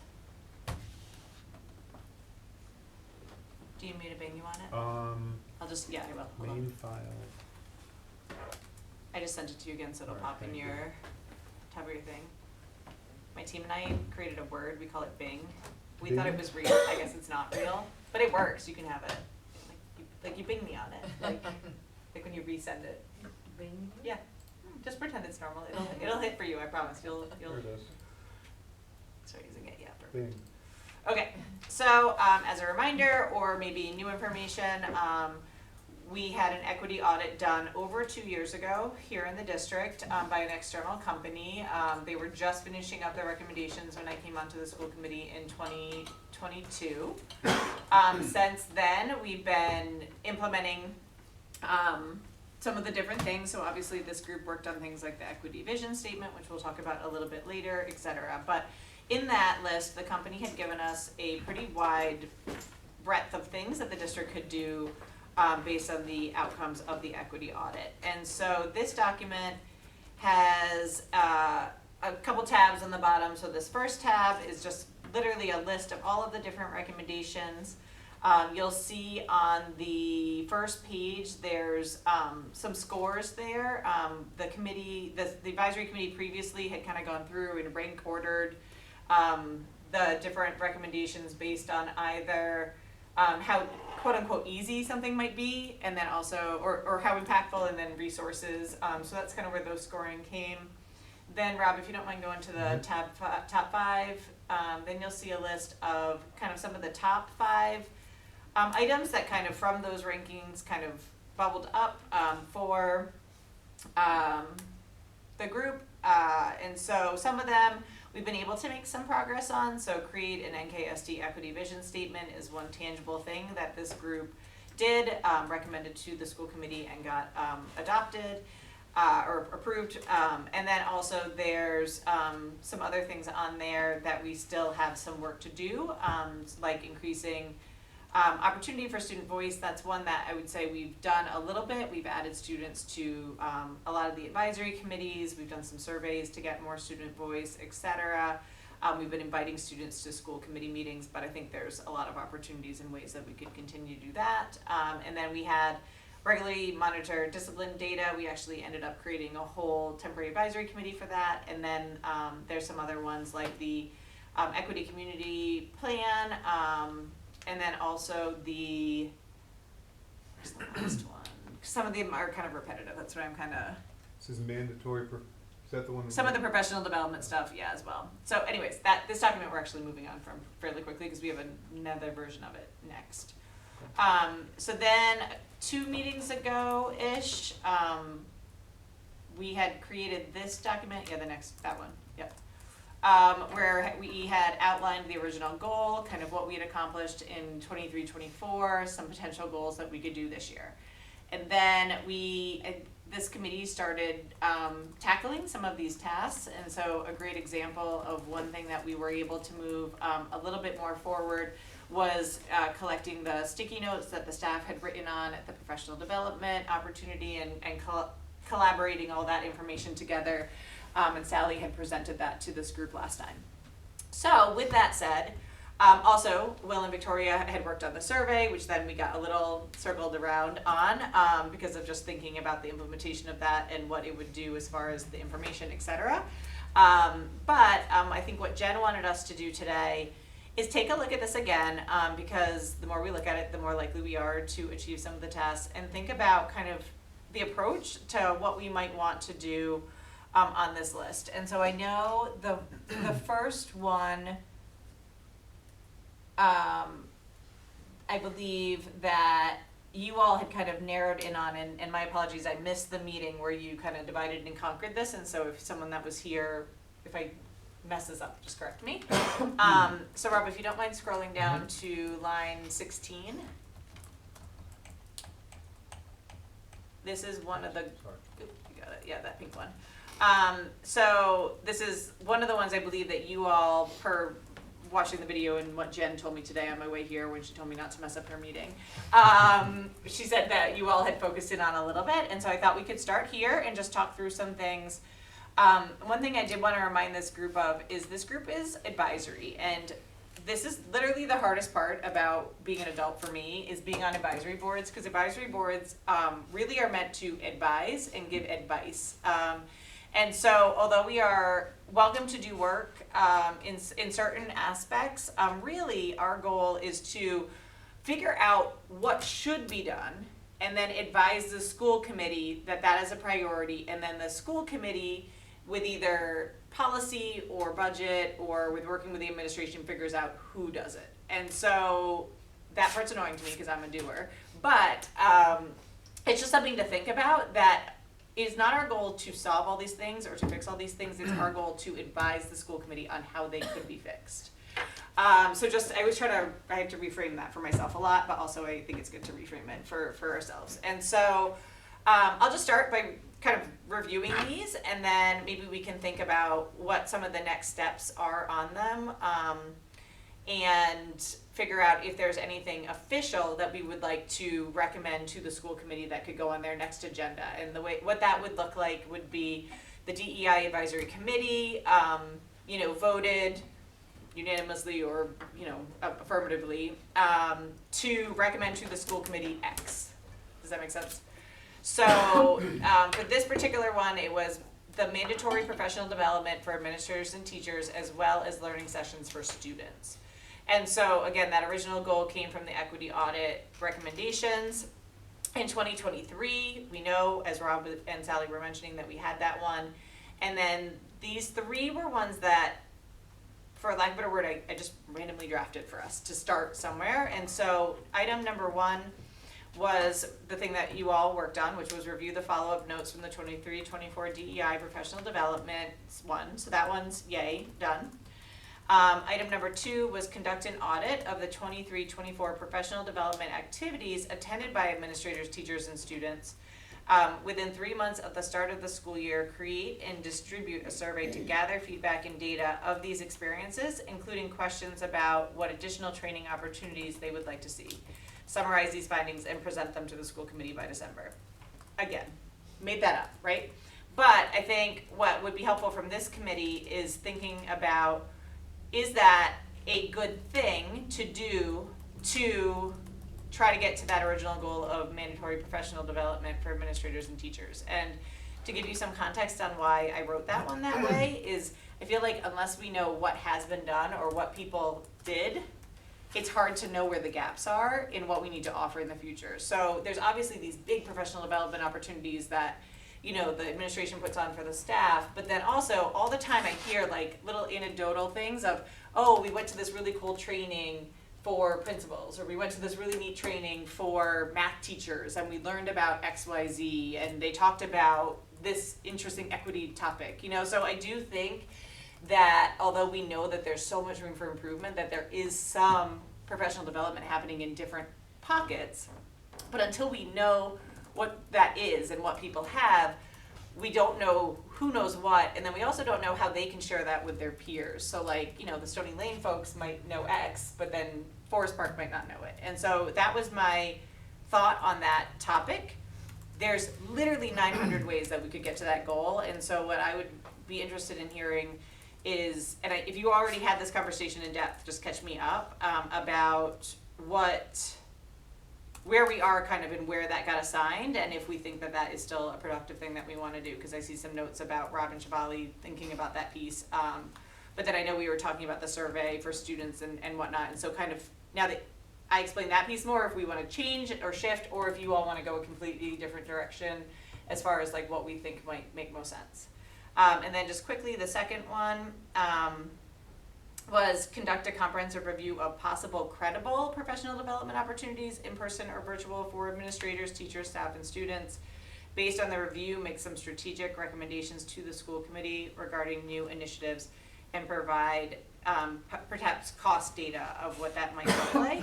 Do you need me to bang you on it? I'll just, yeah, I will. Hold on. Main file. I just sent it to you again, so it'll Alright, pop in thank you. your top of your thing. My team and I created a word, we call it Bing. We thought it Bing? was real, I guess it's not real, but it works, you can have it. Like you bing me on it, like when you resend it. Bring Yeah, just pretend it's normal, it'll hit for you, I promise, you'll There it is. start using it, yeah. Bing. Okay, so as a reminder, or maybe new information, we had an equity audit done over 2 years ago here in the district by an external company. They were just finishing up their recommendations when I came onto the school committee in 2022. Since then, we've been implementing some of the different things. So obviously this group worked on things like the equity vision statement, which we'll talk about a little bit later, et cetera. But in that list, the company had given us a pretty wide breadth of things that the district could do based on the outcomes of the equity audit. And so this document has a couple tabs on the bottom. So this first tab is just literally a list of all of the different recommendations. You'll see on the first page there's some scores there. The committee, the advisory committee previously had kind of gone through and rank ordered the different recommendations based on either how quote unquote easy something might be, and then also, or how impactful, and then resources. So that's kind of where those scoring came. Then Rob, if you don't mind going to the top five, then you'll see a list of kind of some of the top five items that kind of from those rankings kind of bubbled up for the group. And so some of them we've been able to make some progress on. So create an NKSD equity vision statement is one tangible thing that this group did, recommended to the school committee and got adopted or approved. And then also there's some other things on there that we still have some work to do, like increasing opportunity for student voice. That's one that I would say we've done a little bit. We've added students to a lot of the advisory committees. We've done some surveys to get more student voice, etc. We've been inviting students to school committee meetings, but I think there's a lot of opportunities and ways that we could continue to do that. And then we had regularly monitor discipline data. We actually ended up creating a whole temporary advisory committee for that. And then there's some other ones like the equity community plan, and then also where's the last one? Some of them are kind of repetitive. That's what I'm kind of. This is mandatory, is that the one? Some of the professional development stuff, yeah, as well. So anyways, this document we're actually moving on from fairly quickly because we have another version of it next. So then 2 meetings ago-ish, we had created this document, that one, yep. Where we had outlined the original goal, kind of what we had accomplished in 23-24, some potential goals that we could do this year. And then this committee started tackling some of these tasks, and so a great example of one thing that we were able to move a little bit more forward was collecting the sticky notes that the staff had written on at the professional development opportunity and collaborating all that information together. And Sally had presented that to this group last time. So with that said, also Will and Victoria had worked on the survey, which then we got a little circled around on because of just thinking about the implementation of that and what it would do as far as the information, etc. But I think what Jen wanted us to do today is take a look at this again, because the more we look at it, the more likely we are to achieve some of the tasks, and think about kind of the approach to what we might want to do on this list. And so I know the first one, I believe that you all had kind of narrowed in on, and my apologies, I missed the meeting where you kind of divided and conquered this, and so if someone that was here, if I mess this up, just correct me. So Rob, if you don't mind scrolling down to line 16. This is one of the, you got it, yeah, that pink one. So this is one of the ones I believe that you all, per watching the video and what Jen told me today on my way here when she told me not to mess up her meeting, she said that you all had focused in on a little bit, and so I thought we could start here and just talk through some things. One thing I did want to remind this group of is this group is advisory, and this is literally the hardest part about being an adult for me, is being on advisory boards, because advisory boards really are meant to advise and give advice. And so although we are welcome to do work in certain aspects, really our goal is to figure out what should be done and then advise the school committee that that is a priority, and then the school committee with either policy or budget or with working with the administration figures out who does it. And so that part's annoying to me because I'm a doer, but it's just something to think about, that it is not our goal to solve all these things or to fix all these things. It's our goal to advise the school committee on how they could be fixed. So just, I have to reframe that for myself a lot, but also I think it's good to reframe it for ourselves. And so I'll just start by kind of reviewing these, and then maybe we can think about what some of the next steps are on them, and figure out if there's anything official that we would like to recommend to the school committee that could go on their next agenda. And what that would look like would be the DEI advisory committee, voted unanimously or affirmatively to recommend to the school committee X. Does that make sense? So for this particular one, it was the mandatory professional development for administrators and teachers, as well as learning sessions for students. And so again, that original goal came from the equity audit recommendations. In 2023, we know, as Rob and Sally were mentioning, that we had that one. And then these 3 were ones that, for lack of a better word, I just randomly drafted for us to start somewhere. And so item number 1 was the thing that you all worked on, which was review the follow-up notes from the 23-24 DEI professional development one. So that one's yay, done. Item number 2 was conduct an audit of the 23-24 professional development activities attended by administrators, teachers, and students. Within 3 months of the start of the school year, create and distribute a survey to gather feedback and data of these experiences, including questions about what additional training opportunities they would like to see. Summarize these findings and present them to the school committee by December. Again, made that up, right? But I think what would be helpful from this committee is thinking about, is that a good thing to do to try to get to that original goal of mandatory professional development for administrators and teachers? And to give you some context on why I wrote that one that way is, I feel like unless we know what has been done or what people did, it's hard to know where the gaps are in what we need to offer in the future. So there's obviously these big professional development opportunities that, you know, the administration puts on for the staff, but then also all the time I hear like little anecdotal things of, oh, we went to this really cool training for principals, or we went to this really neat training for math teachers and we learned about XYZ and they talked about this interesting equity topic, you know. So I do think that although we know that there's so much room for improvement, that there is some professional development happening in different pockets, but until we know what that is and what people have, we don't know who knows what, and then we also don't know how they can share that with their peers. So like, you know, the Stony Lane folks might know X, but then Forest Park might not know it. And so that was my thought on that topic. There's literally 900 ways that we could get to that goal, and so what I would be interested in hearing is, and if you already had this conversation in depth, just catch me up, about where we are kind of and where that got assigned, and if we think that that is still a productive thing that we want to do, because I see some notes about Robin Shavali thinking about that piece, but then I know we were talking about the survey for students and whatnot, and so kind of now that I explained that piece more, if we want to change or shift, or if you all want to go a completely different direction as far as like what we think might make most sense. And then just quickly, the second one was conduct a comprehensive review of possible credible professional development opportunities, in person or virtual, for administrators, teachers, staff, and students. Based on the review, make some strategic recommendations to the school committee regarding new initiatives and provide perhaps cost data of what that might look like.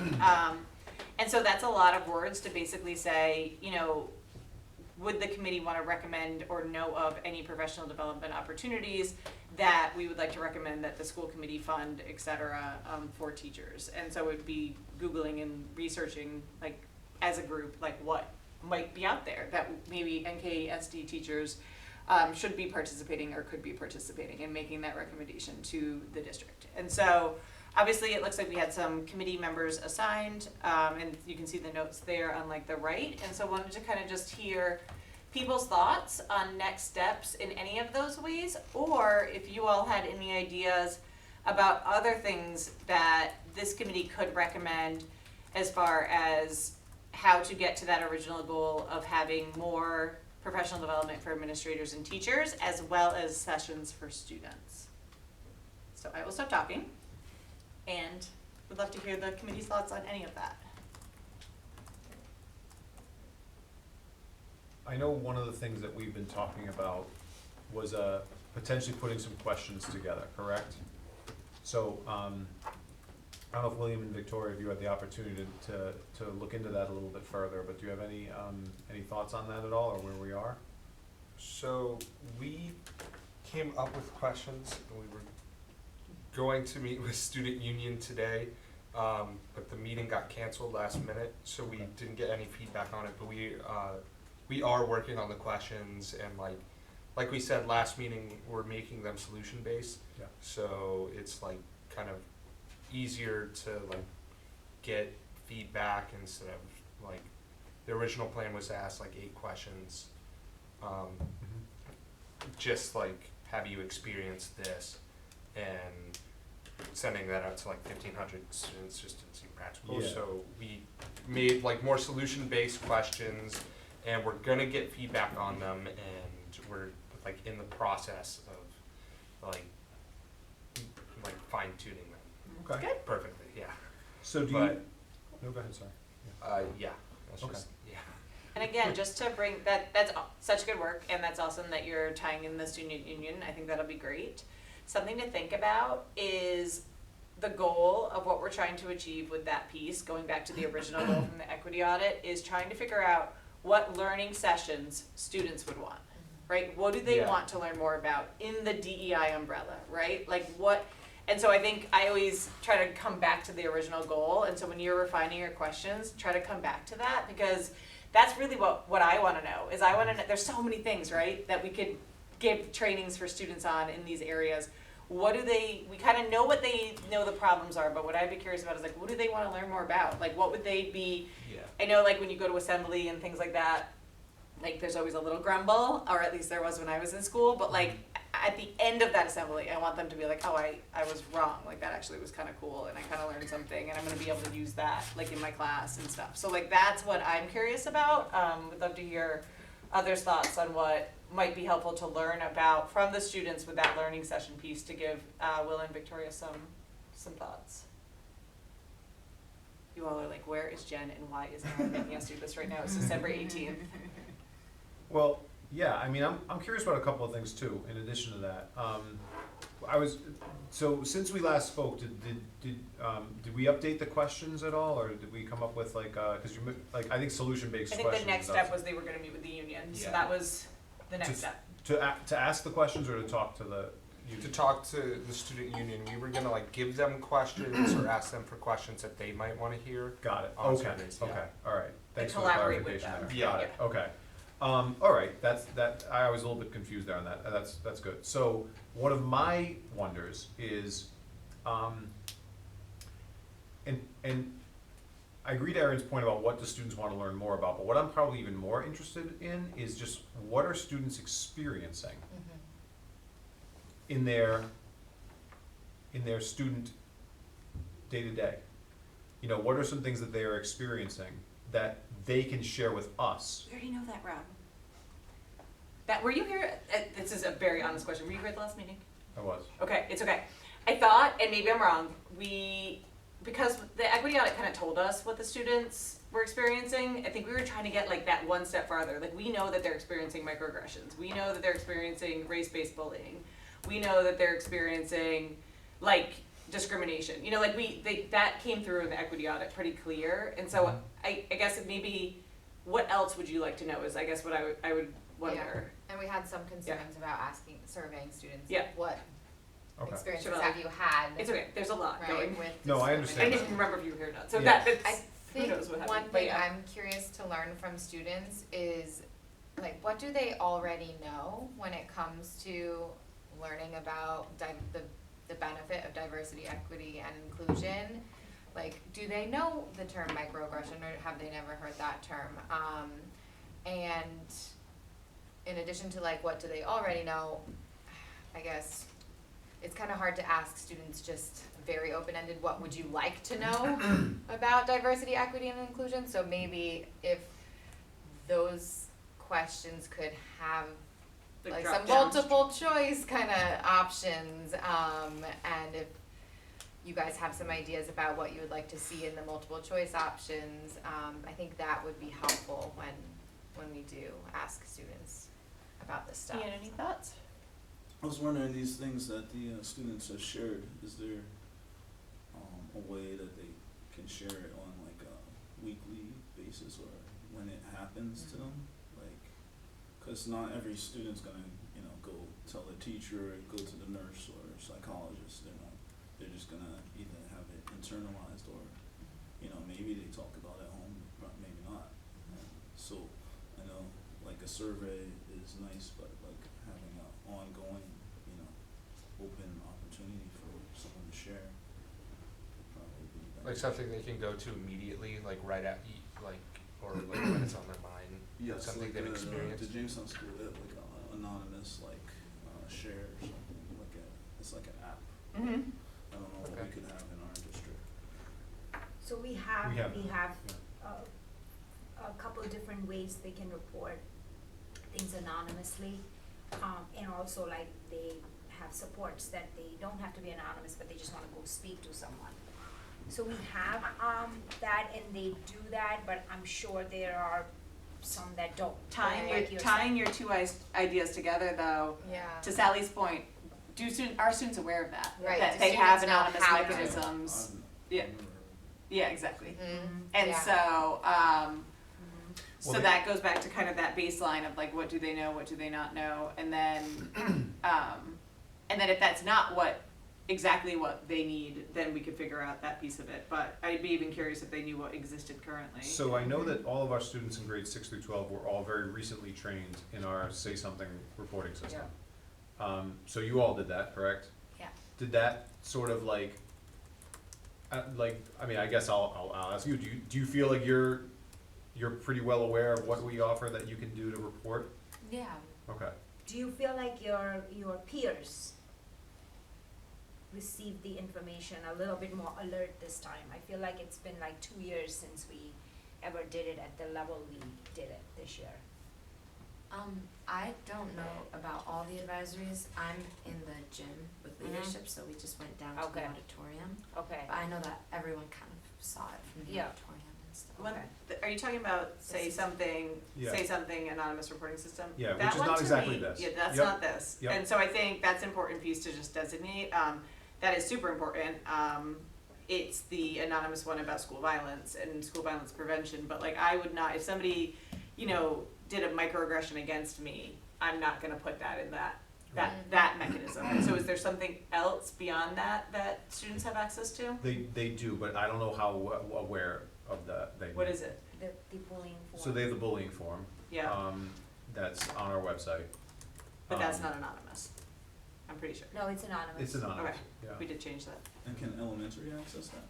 And so that's a lot of words to basically say, you know, would the committee want to recommend or know of any professional development opportunities that we would like to recommend that the school committee fund, et cetera, for teachers? And so it would be Googling and researching, like, as a group, like what might be out there that maybe NKSD teachers should be participating or could be participating, and making that recommendation to the district. And so obviously it looks like we had some committee members assigned, and you can see the notes there on like the right. And so I wanted to kind of just hear people's thoughts on next steps in any of those ways, or if you all had any ideas about other things that this committee could recommend as far as how to get to that original goal of having more professional development for administrators and teachers, as well as sessions for students. So I will stop talking, and would love to hear the committee's thoughts on any of that. I know one of the things that we've been talking about was potentially putting some questions together, correct? So I don't know if William and Victoria, if you had the opportunity to look into that a little bit further, but do you have any thoughts on that at all, or where we are? So we came up with questions, and we were going to meet with student union today, but the meeting got canceled last minute, so we didn't get any feedback on it. But we are working on the questions, and like we said last meeting, we're making them solution based. Yeah. So it's like kind of easier to like get feedback instead of like the original plan was to ask like 8 questions. Just like, have you experienced this? And sending that out to like 1,500 students just didn't seem practical. Yeah. So we made like more solution-based questions, and we're gonna get feedback on them, and we're like in the process of like fine tuning them Okay. Good. perfectly. Yeah. So do you, But no, go ahead, sorry. yeah. That's Okay. just yeah. And again, just to bring that's such good work, and that's awesome that you're tying in the student union. I think that'll be great. Something to think about is the goal of what we're trying to achieve with that piece, going back to the original goal from the equity audit, is trying to figure out what learning sessions students would want, right? What do they Yeah. want to learn more about in the DEI umbrella, right? Like what, and so I think I always try to come back to the original goal, and so when you're refining your questions, try to come back to that, because that's really what I wanna know, is I wanna know, there's so many things, right, that we could give trainings for students on in these areas. What do we kind of know what they know the problems are, but what I'd be curious about is like, what do they want to learn more about? Like, what would they be, Yeah. I know like when you go to assembly and things like that, like there's always a little grumble, or at least there was when I was in school, but like at the end of that assembly, I want them to be like, oh, I was wrong, like that actually was kind of cool, and I kind of learned something, and I'm going to be able to use that like in my class and stuff. So like that's what I'm curious about. Would love to hear others' thoughts on what might be helpful to learn about from the students with that learning session piece, to give Will and Victoria some thoughts. You all are like, where is Jen and why isn't Ellen making us do this right now? It's December 18th. Well, yeah, I mean, I'm curious about a couple of things too, in addition to that. So since we last spoke, did we update the questions at all, or did we come up with like, cause like, I think solution-based I questions. think the next step was they were gonna meet with the union, so Yeah. that was the next step. To ask the questions or to talk to the union? To talk to the student union, we were gonna like give them questions or ask them for questions that they might wanna hear. Got it, On okay, surveys, yeah. okay, alright, thanks for the collaborate with clarification them. there, Yeah. got it, okay. Alright, I was a little bit confused there on that, that's good. So, one of my wonders is, and I agree to Erin's point about what the students wanna learn more about, but what I'm probably even more interested in is just what are students experiencing in their student day-to-day? You know, what are some things that they are experiencing that they can share with us? We already know that, Rob. Were you here, this is a very honest question, were you here at the last meeting? I was. Okay, it's okay. I thought, and maybe I'm wrong, because the equity audit kind of told us what the students were experiencing, I think we were trying to get like that one step farther. Like, we know that they're experiencing microaggressions. We know that they're experiencing race-based bullying. We know that they're experiencing like discrimination. You know, like that came through in the equity audit pretty clear. And so I guess maybe what else would you like to know is I guess what I would wonder. And we had some concerns about surveying students. Yeah. What Okay. experiences Sure. have you had? It's okay, there's a lot Right, going. with No, I I understand didn't remember if you were here or not, so Yeah. that's, I who think knows what happened, one but thing yeah. I'm curious to learn from students is, like, what do they already know when it comes to learning about the benefit of diversity, equity, and inclusion? Like, do they know the term microaggression, or have they never heard that term? And in addition to like, what do they already know, I guess it's kind of hard to ask students just very open-ended, what would you like to know about diversity, equity, and inclusion? So maybe if those questions could have like drop some downs. multiple choice kind of options, and if you guys have some ideas about what you would like to see in the multiple choice options, I think that would be helpful when we do ask students about this stuff. Ian, any thoughts? I was wondering, these things that the students have shared, is there a way that they can share it on like a weekly basis, or when it happens to them? Like, cause not every student's gonna, go tell the teacher, or go to the nurse or psychologist. They're just gonna either have it internalized, or, maybe they talk about it at home, but maybe not. So, I know, like a survey is nice, but like having an ongoing, open opportunity for someone to share would probably be better. Like something they can go to immediately, like right at or like when it's on their mind. Yes, something like they've the experienced. Jamestown School, they have like an anonymous share or something, it's like an app. Mm-hmm. I don't know what we Okay. We have, a couple of different ways they can report things anonymously. And also like they have supports that they don't have to be anonymous, but they just wanna go speak to someone. So we have, that and they do that, but I'm sure there are some that don't. Like you're Tying your two ideas together though, Yeah. to Sally's point, are students aware of that? Right, That do they have students know anonymous how to? mechanisms, yeah, yeah, exactly. Mhm. And Yeah. so, so Well, that goes back to kind of that baseline of like, what do they know, what do they not know, and then if that's not exactly what they need, then we could figure out that piece of it, but I'd be even curious if they knew what existed currently. so I know that all of our students in grades 6 through 12 were all very recently trained in our Say Something reporting system. So you all did that, correct? Yeah. Did that sort of I mean, I guess I'll ask you, do you feel like you're pretty well aware of what we offer that you can do to report? Yeah. Okay. Do you feel like your peers received the information a little bit more alert this time? I feel like it's been like 2 years since we ever did it at the level we did it this year. I don't know about all the advisories. I'm in the gym with leadership, so we just went down to the Okay. auditorium. Okay. But I know that everyone kind of saw it from the Yeah. auditorium and stuff. Are you talking about Say Something, Yeah. Say Something anonymous reporting system? Yeah, That which is one not to exactly me- this. Yeah, that's Yep. not this. Yep. And so I think that's an important piece to just designate. That is super important. It's the anonymous one about school violence and school violence prevention, but like I would not, if somebody, did a microaggression against me, I'm not gonna put that in that mechanism. So is there something else beyond that students have access to? They do, but I don't know how aware of that they. What is it? The bullying form. So they have the bullying form. Yeah, That's on our website. but that's Um, not anonymous. I'm pretty sure. No, it's anonymous. It's anonymous, Okay. yeah. We did change that. And can elementary access that?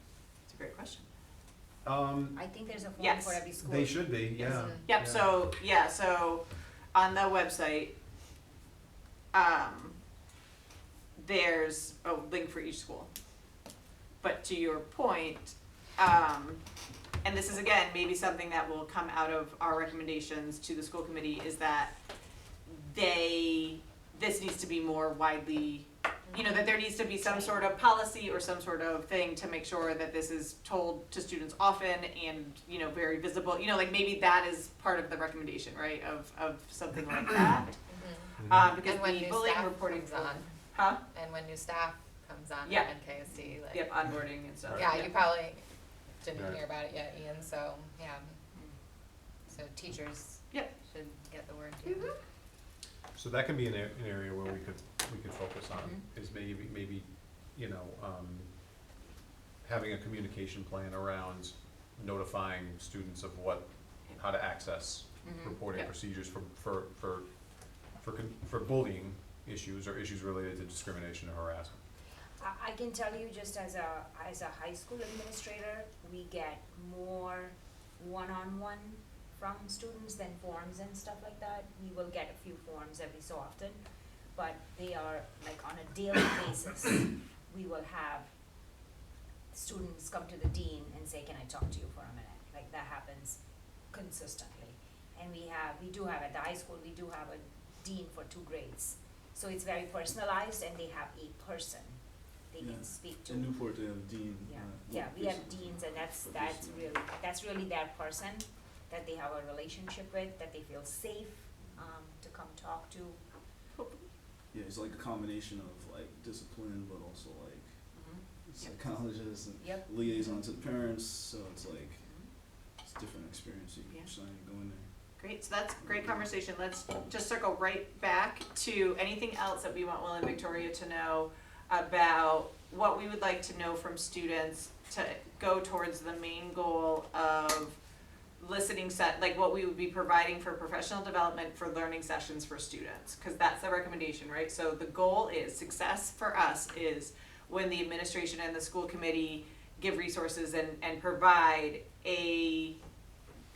It's a great question. I think there's a form Yes. for every school. They should be, yeah. Yep, Yeah. so on the website, there's a link for each school. But to your point, and this is again, maybe something that will come out of our recommendations to the school committee, is that this needs to be more widely, that there needs to be some sort of policy or some sort of thing to make sure that this is told to students often and, very visible, like maybe that is part of the recommendation, right, of something like that. Because And when the new bullying staff reporting comes on, Huh? and when new staff comes on Yeah. at NKSD, like. Yep, onboarding and stuff. Yeah, you probably didn't Right. hear about it yet, Ian, so, yeah. So teachers Yep. should get the word too. So that can be an area where we could focus on, is maybe, having a communication plan around notifying students of how to access reporting Yep. procedures for bullying issues or issues related to discrimination or harassment. I can tell you just as a high school administrator, we get more one-on-one from students than forms and stuff like that. We will get a few forms every so often, but they are like on a daily basis. We will have students come to the dean and say, "Can I talk to you for a minute?" Like that happens consistently. And we do have at the high school, we do have a dean for 2 grades. So it's very personalized and they have a person they Yeah. can speak to. In Newport, they have dean. Yeah, we have deans and that's really that person that they have a relationship with, that they feel safe, to come talk to. Yeah, it's like a combination of like discipline, but also like psychologists and Yep. liaison to the parents, so it's like, it's a different experience, you Yeah. sign, you go in there. Great, so that's great conversation. Let's just circle right back to anything else that we want Will and Victoria to know about what we would like to know from students to go towards the main goal of listening like what we would be providing for professional development for learning sessions for students, because that's the recommendation, right? So the goal is, success for us is when the administration and the school committee give resources and provide a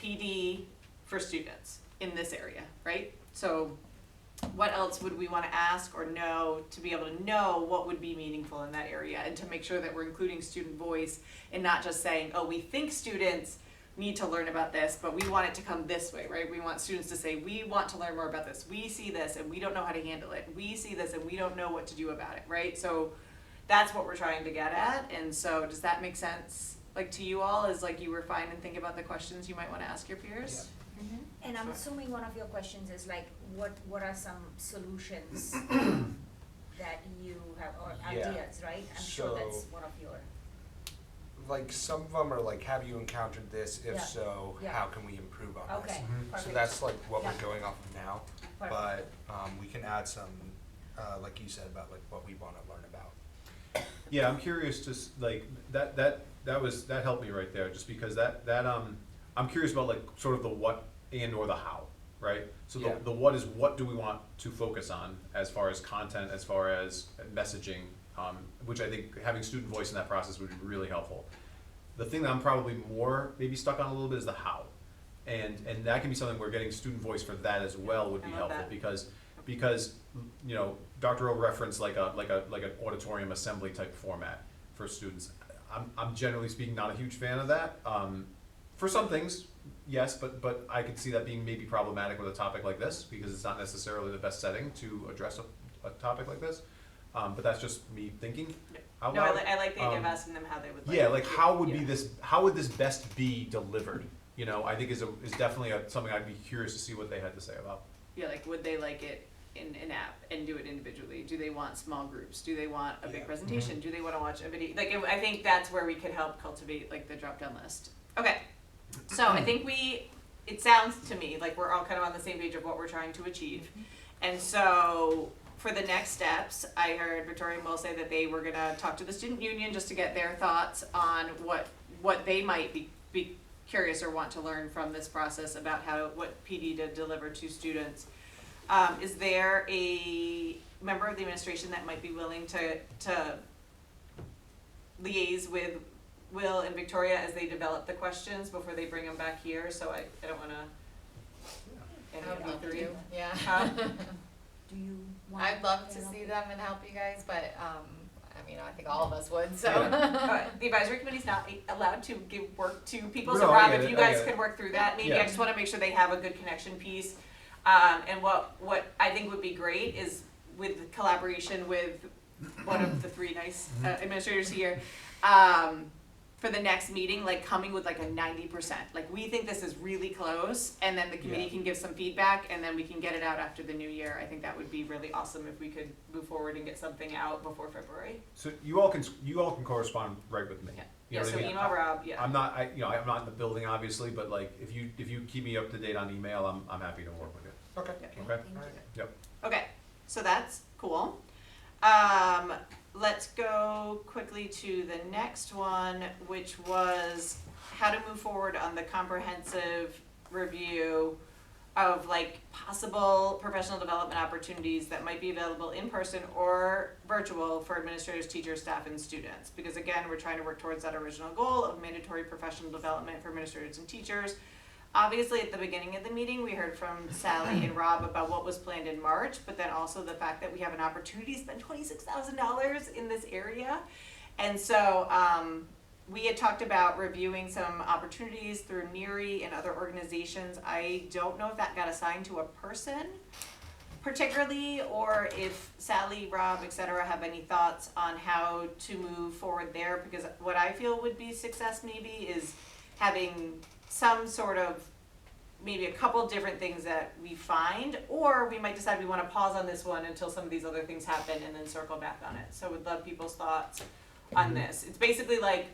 PD for students in this area, right? So what else would we wanna ask or know to be able to know what would be meaningful in that area, and to make sure that we're including student voice and not just saying, oh, we think students need to learn about this, but we want it to come this way, right? We want students to say, we want to learn more about this, we see this and we don't know how to handle it, we see this and we don't know what to do about it, right? So that's what we're trying to get at, and so does that make sense, like, to you all, is like you refine and think about the questions you might wanna ask your peers? And I'm Sure. assuming one of your questions is like, what are some solutions that you have, or Yeah. ideas, right? I'm sure that's So- one of your, Like, some of them are like, have you encountered this? If Yeah. so, Yeah. how can we improve on this? okay, Mhm. perfect. So that's like what Yeah. we're going off of now, Perfect. but, we can add some, like you said, about like what we wanna learn about. Yeah, I'm curious, just like, that helped me right there, just because I'm curious about like sort of the what and or the how, right? So Yeah. the what is, what do we want to focus on as far as content, as far as messaging, which I think having student voice in that process would be really helpful. The thing that I'm probably more maybe stuck on a little bit is the how. And that can be something where getting student voice for that as well would be I love helpful, that. because, you know, Dr. O referenced like an auditorium assembly type format for students. I'm generally speaking not a huge fan of that. For some things, yes, but I could see that being maybe problematic with a topic like this, because it's not necessarily the best setting to address a topic like this. But that's just me thinking out No, loud. I like the idea of Um, asking them how they would like. Yeah, like how would yeah. how would this best be delivered? You know, I think is definitely something I'd be curious to see what they had to say about. Yeah, like, would they like it in an app and do it individually? Do they want small groups? Do they want a big Yeah. presentation? Do they wanna watch a video? Like, I think that's where we could help cultivate, like, the drop-down list. Okay, so I think it sounds to me like we're all kind of on the same page of what we're trying to achieve. And so, for the next steps, I heard Victoria and Will say that they were gonna talk to the student union just to get their thoughts on what they might be curious or want to learn from this process about what PD to deliver to students. Is there a member of the administration that might be willing to liaise with Will and Victoria as they develop the questions before they bring them back here? So I don't wanna. Any I would of you love three? to, yeah. Do you want? I'd love to help? see them and help you guys, but, I mean, I think all of us would, so. The advisory committee's not allowed to give work to people, so No, I Rob, get if it, you I guys get it. could work through that, maybe, I Yeah. just wanna make sure they have a good connection piece. And what I think would be great is with collaboration with one of the three nice administrators here, for the next meeting, like coming with like a 90%, like we think this is really close, and then the committee Yeah. can give some feedback, and then we can get it out after the new year. I think that would be really awesome if we could move forward and get something out before February. So you all can correspond right with me. Yeah. You know Yeah, what I so mean? email Rob, yeah. I'm not in the building obviously, but like if you keep me up to date on email, I'm happy to work with you. Okay. Yeah. Okay. Thank you. Yep. Okay, so that's cool. Let's go quickly to the next one, which was how to move forward on the comprehensive review of like possible professional development opportunities that might be available in person or virtual for administrators, teachers, staff, and students. Because again, we're trying to work towards that original goal of mandatory professional development for administrators and teachers. Obviously, at the beginning of the meeting, we heard from Sally and Rob about what was planned in March, but then also the fact that we have an opportunity to spend $26,000 in this area. And so, we had talked about reviewing some opportunities through NERI and other organizations. I don't know if that got assigned to a person particularly, or if Sally, Rob, et cetera, have any thoughts on how to move forward there, because what I feel would be success maybe is having some sort of, maybe a couple different things that we find, or we might decide we wanna pause on this one until some of these other things happen and then circle back on it. So we'd love people's thoughts on this. It's basically like,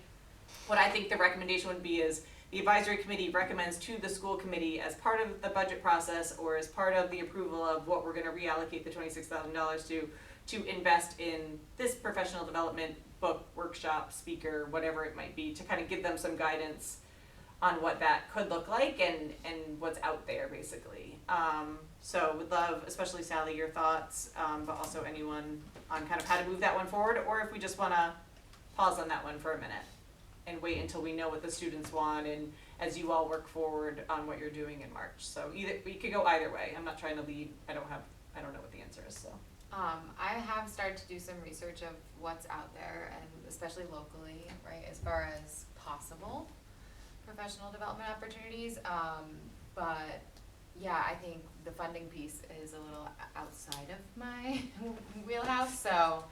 what I think the recommendation would be is, the advisory committee recommends to the school committee as part of the budget process or as part of the approval of what we're gonna reallocate the $26,000 to invest in this professional development book, workshop, speaker, whatever it might be, to kind of give them some guidance on what that could look like and what's out there basically. So would love, especially Sally, your thoughts, but also anyone on kind of how to move that one forward, or if we just wanna pause on that one for a minute and wait until we know what the students want and as you all work forward on what you're doing in March. So we could go either way. I'm not trying to lead, I don't have I don't know what the answer is, so. I have started to do some research of what's out there, and especially locally, right, as far as possible professional development opportunities. But yeah, I think the funding piece is a little outside of my wheelhouse, so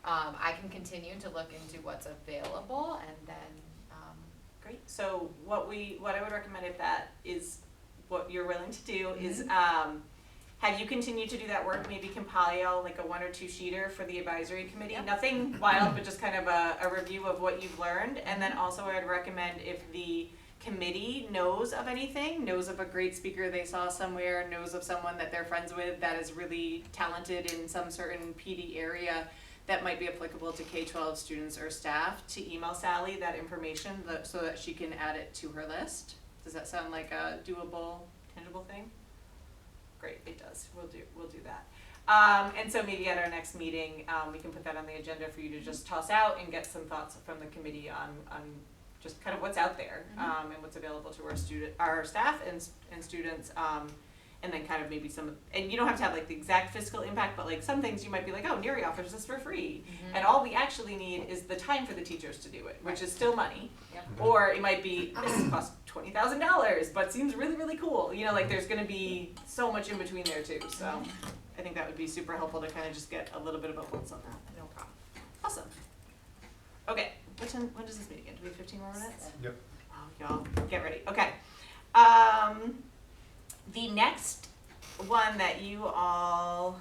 I can continue to look into what's available, and then Great, so what I would recommend if that is what you're willing to do is, have you continued to do that work, maybe compile like a 1 or 2 sheeter for the advisory committee? Yep. Nothing wild, but just kind of a review of what you've learned. And then also I'd recommend if the committee knows of anything, knows of a great speaker they saw somewhere, knows of someone that they're friends with that is really talented in some certain PD area that might be applicable to K-12 students or staff, to email Sally that information so that she can add it to her list. Does that sound like a doable, tangible thing? Great, it does. We'll do that. And so maybe at our next meeting, we can put that on the agenda for you to just toss out and get some thoughts from the committee on just kind of what's out there, and what's available to our staff and students, and then kind of maybe and you don't have to have like the exact fiscal impact, but like some things you might be like, oh, NERI offers this for free, and all we actually need is the time for the teachers to do it, which is still money. Yep. Or it might be, this costs $20,000, but seems really, really cool. You know, like there's gonna be so much in between there too, so I think that would be super helpful to kind of just get a little bit of a pulse on that. no problem. Awesome. Okay, when does this meeting end? Do we have 15 more minutes? Yep. Oh, y'all, get ready. Okay. The next one that you all,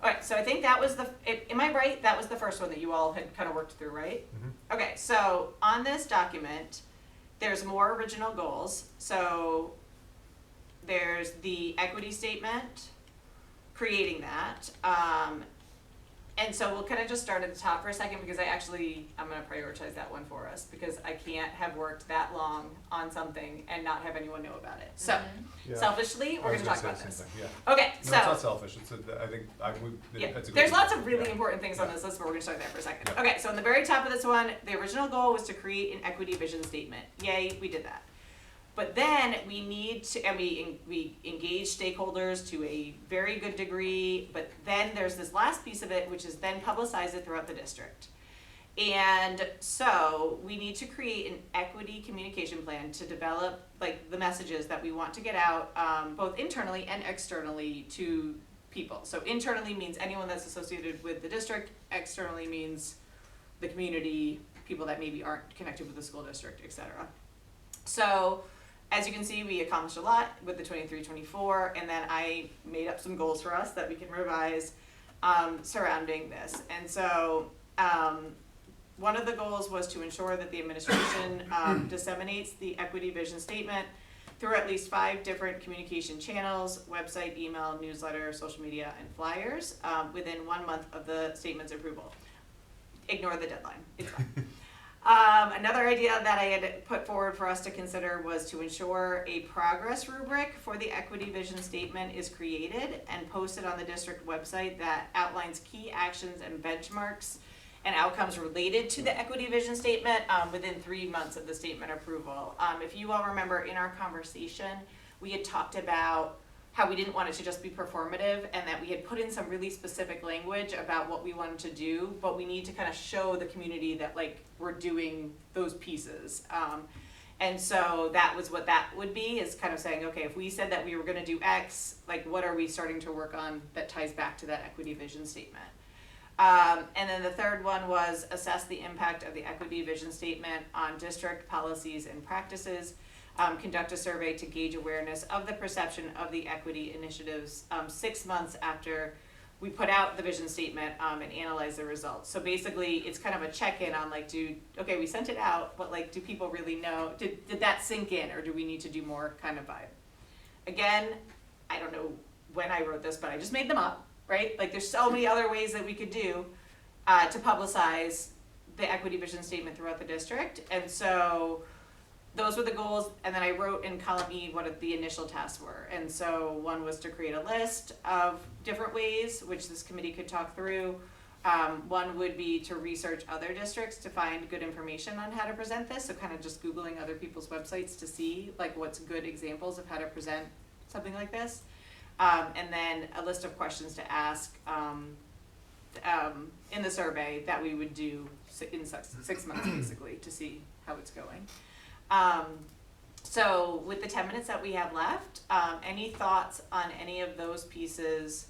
alright, so I think that was am I right? That was the first one that you all had kind of worked through, right? Mhm. Okay, so on this document, there's more original goals. So there's the equity statement, creating that. And so we'll kind of just start at the top for a second because I'm going to prioritize that one for us because I can't have worked that long on something and not have anyone know about it. So Yeah. selfishly, we're I was going to talk say about the this. same thing, yeah. Okay, No, it's so not selfish, I think, yeah, that's a good. there's lots thing. of really Yeah. important things on Yeah. this list, but we're going to start there for a second. Yeah. Okay, so on the very top of this one, the original goal was to create an equity vision statement. Yay, we did that. But then we need to, and we engage stakeholders to a very good degree, but then there's this last piece of it, which is then publicize it throughout the district. And so we need to create an equity communication plan to develop like the messages that we want to get out, both internally and externally to people. So internally means anyone that's associated with the district, externally means the community, people that maybe aren't connected with the school district, et cetera. So as you can see, we accomplished a lot with the 23-24, and then I made up some goals for us that we can revise surrounding this. And so one of the goals was to ensure that the administration disseminates the equity vision statement through at least 5 different communication channels: website, email, newsletter, social media, and flyers within 1 month of the statement's approval. Ignore the deadline, it's fine. Another idea that I had put forward for us to consider was to ensure a progress rubric for the equity vision statement is created and posted on the district website that outlines key actions and benchmarks and outcomes related to the equity vision statement within 3 months of the statement approval. If you all remember in our conversation, we had talked about how we didn't want it to just be performative and that we had put in some really specific language about what we wanted to do, but we need to kind of show the community that like we're doing those pieces. And so that was what that would be, is kind of saying, okay, if we said that we were gonna do X, like what are we starting to work on that ties back to that equity vision statement? And then the third one was assess the impact of the equity vision statement on district policies and practices. Conduct a survey to gauge awareness of the perception of the equity initiatives 6 months after we put out the vision statement and analyze the results. So basically, it's kind of a check-in on like, okay, we sent it out, but like, do people really know? Did that sink in, or do we need to do more kind of vibe? Again, I don't know when I wrote this, but I just made them up, right? Like, there's so many other ways that we could do to publicize the equity vision statement throughout the district, and so those were the goals, and then I wrote in column E what the initial tasks were. And so one was to create a list of different ways which this committee could talk through. One would be to research other districts to find good information on how to present this, so kind of just Googling other people's websites to see like what's good examples of how to present something like this. and then a list of questions to ask, in the survey that we would do in 6 months basically to see how it's going. So with the 10 minutes that we have left, any thoughts on any of those pieces?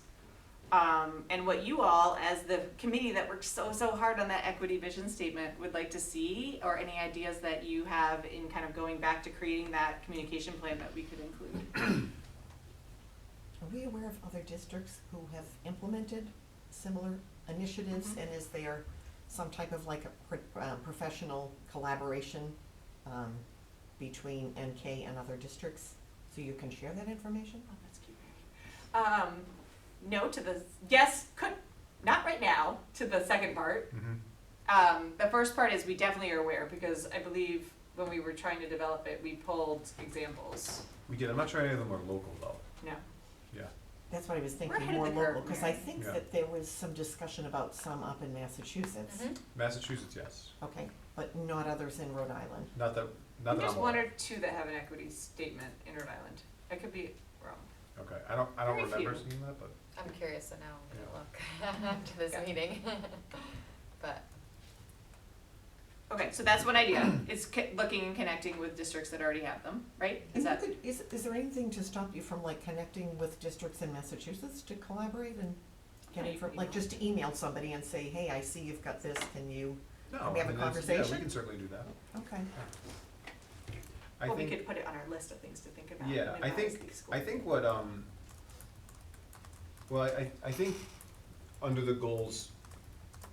And what you all, as the committee that worked so hard on that equity vision statement, would like to see, or any ideas that you have in kind of going back to creating that communication plan that we could include? Are we aware of other districts who have implemented similar initiatives? Mhm. And is there some type of like a professional collaboration between NK and other districts? So you can share that information? Oh, that's cute. No to the, yes, not right now, to the second part. The first part is we definitely are aware, because I believe when we were trying to develop it, we pulled examples. We did, I'm not sure any of them are local though. No. Yeah. That's what I was We're thinking, ahead of more the local, curve, because I Mary. think Yeah. that there was some discussion about some up in Massachusetts. Mhm. Massachusetts, yes. Okay, but not others in Rhode Island. Not that There's I'm one aware. or two that have an equity statement in Rhode Island. I could be wrong. Okay, I don't Very remember few. seeing that, but I'm curious to know, I'm Yeah. gonna look after this Okay. meeting. But, Okay, so that's one idea. It's looking and connecting with districts that already have them, right? Is that? Is there anything to stop you from like connecting with districts in Massachusetts to collaborate and get Yeah, it you from, could like email. just to email somebody and say, hey, I see you've got this, can you, no. Can we have a I mean, Yeah, conversation? we can certainly do that. okay. I Well, we think, could put it on our list of things to think about. yeah, and I advise think, these schools. I think what, well, I think under the goals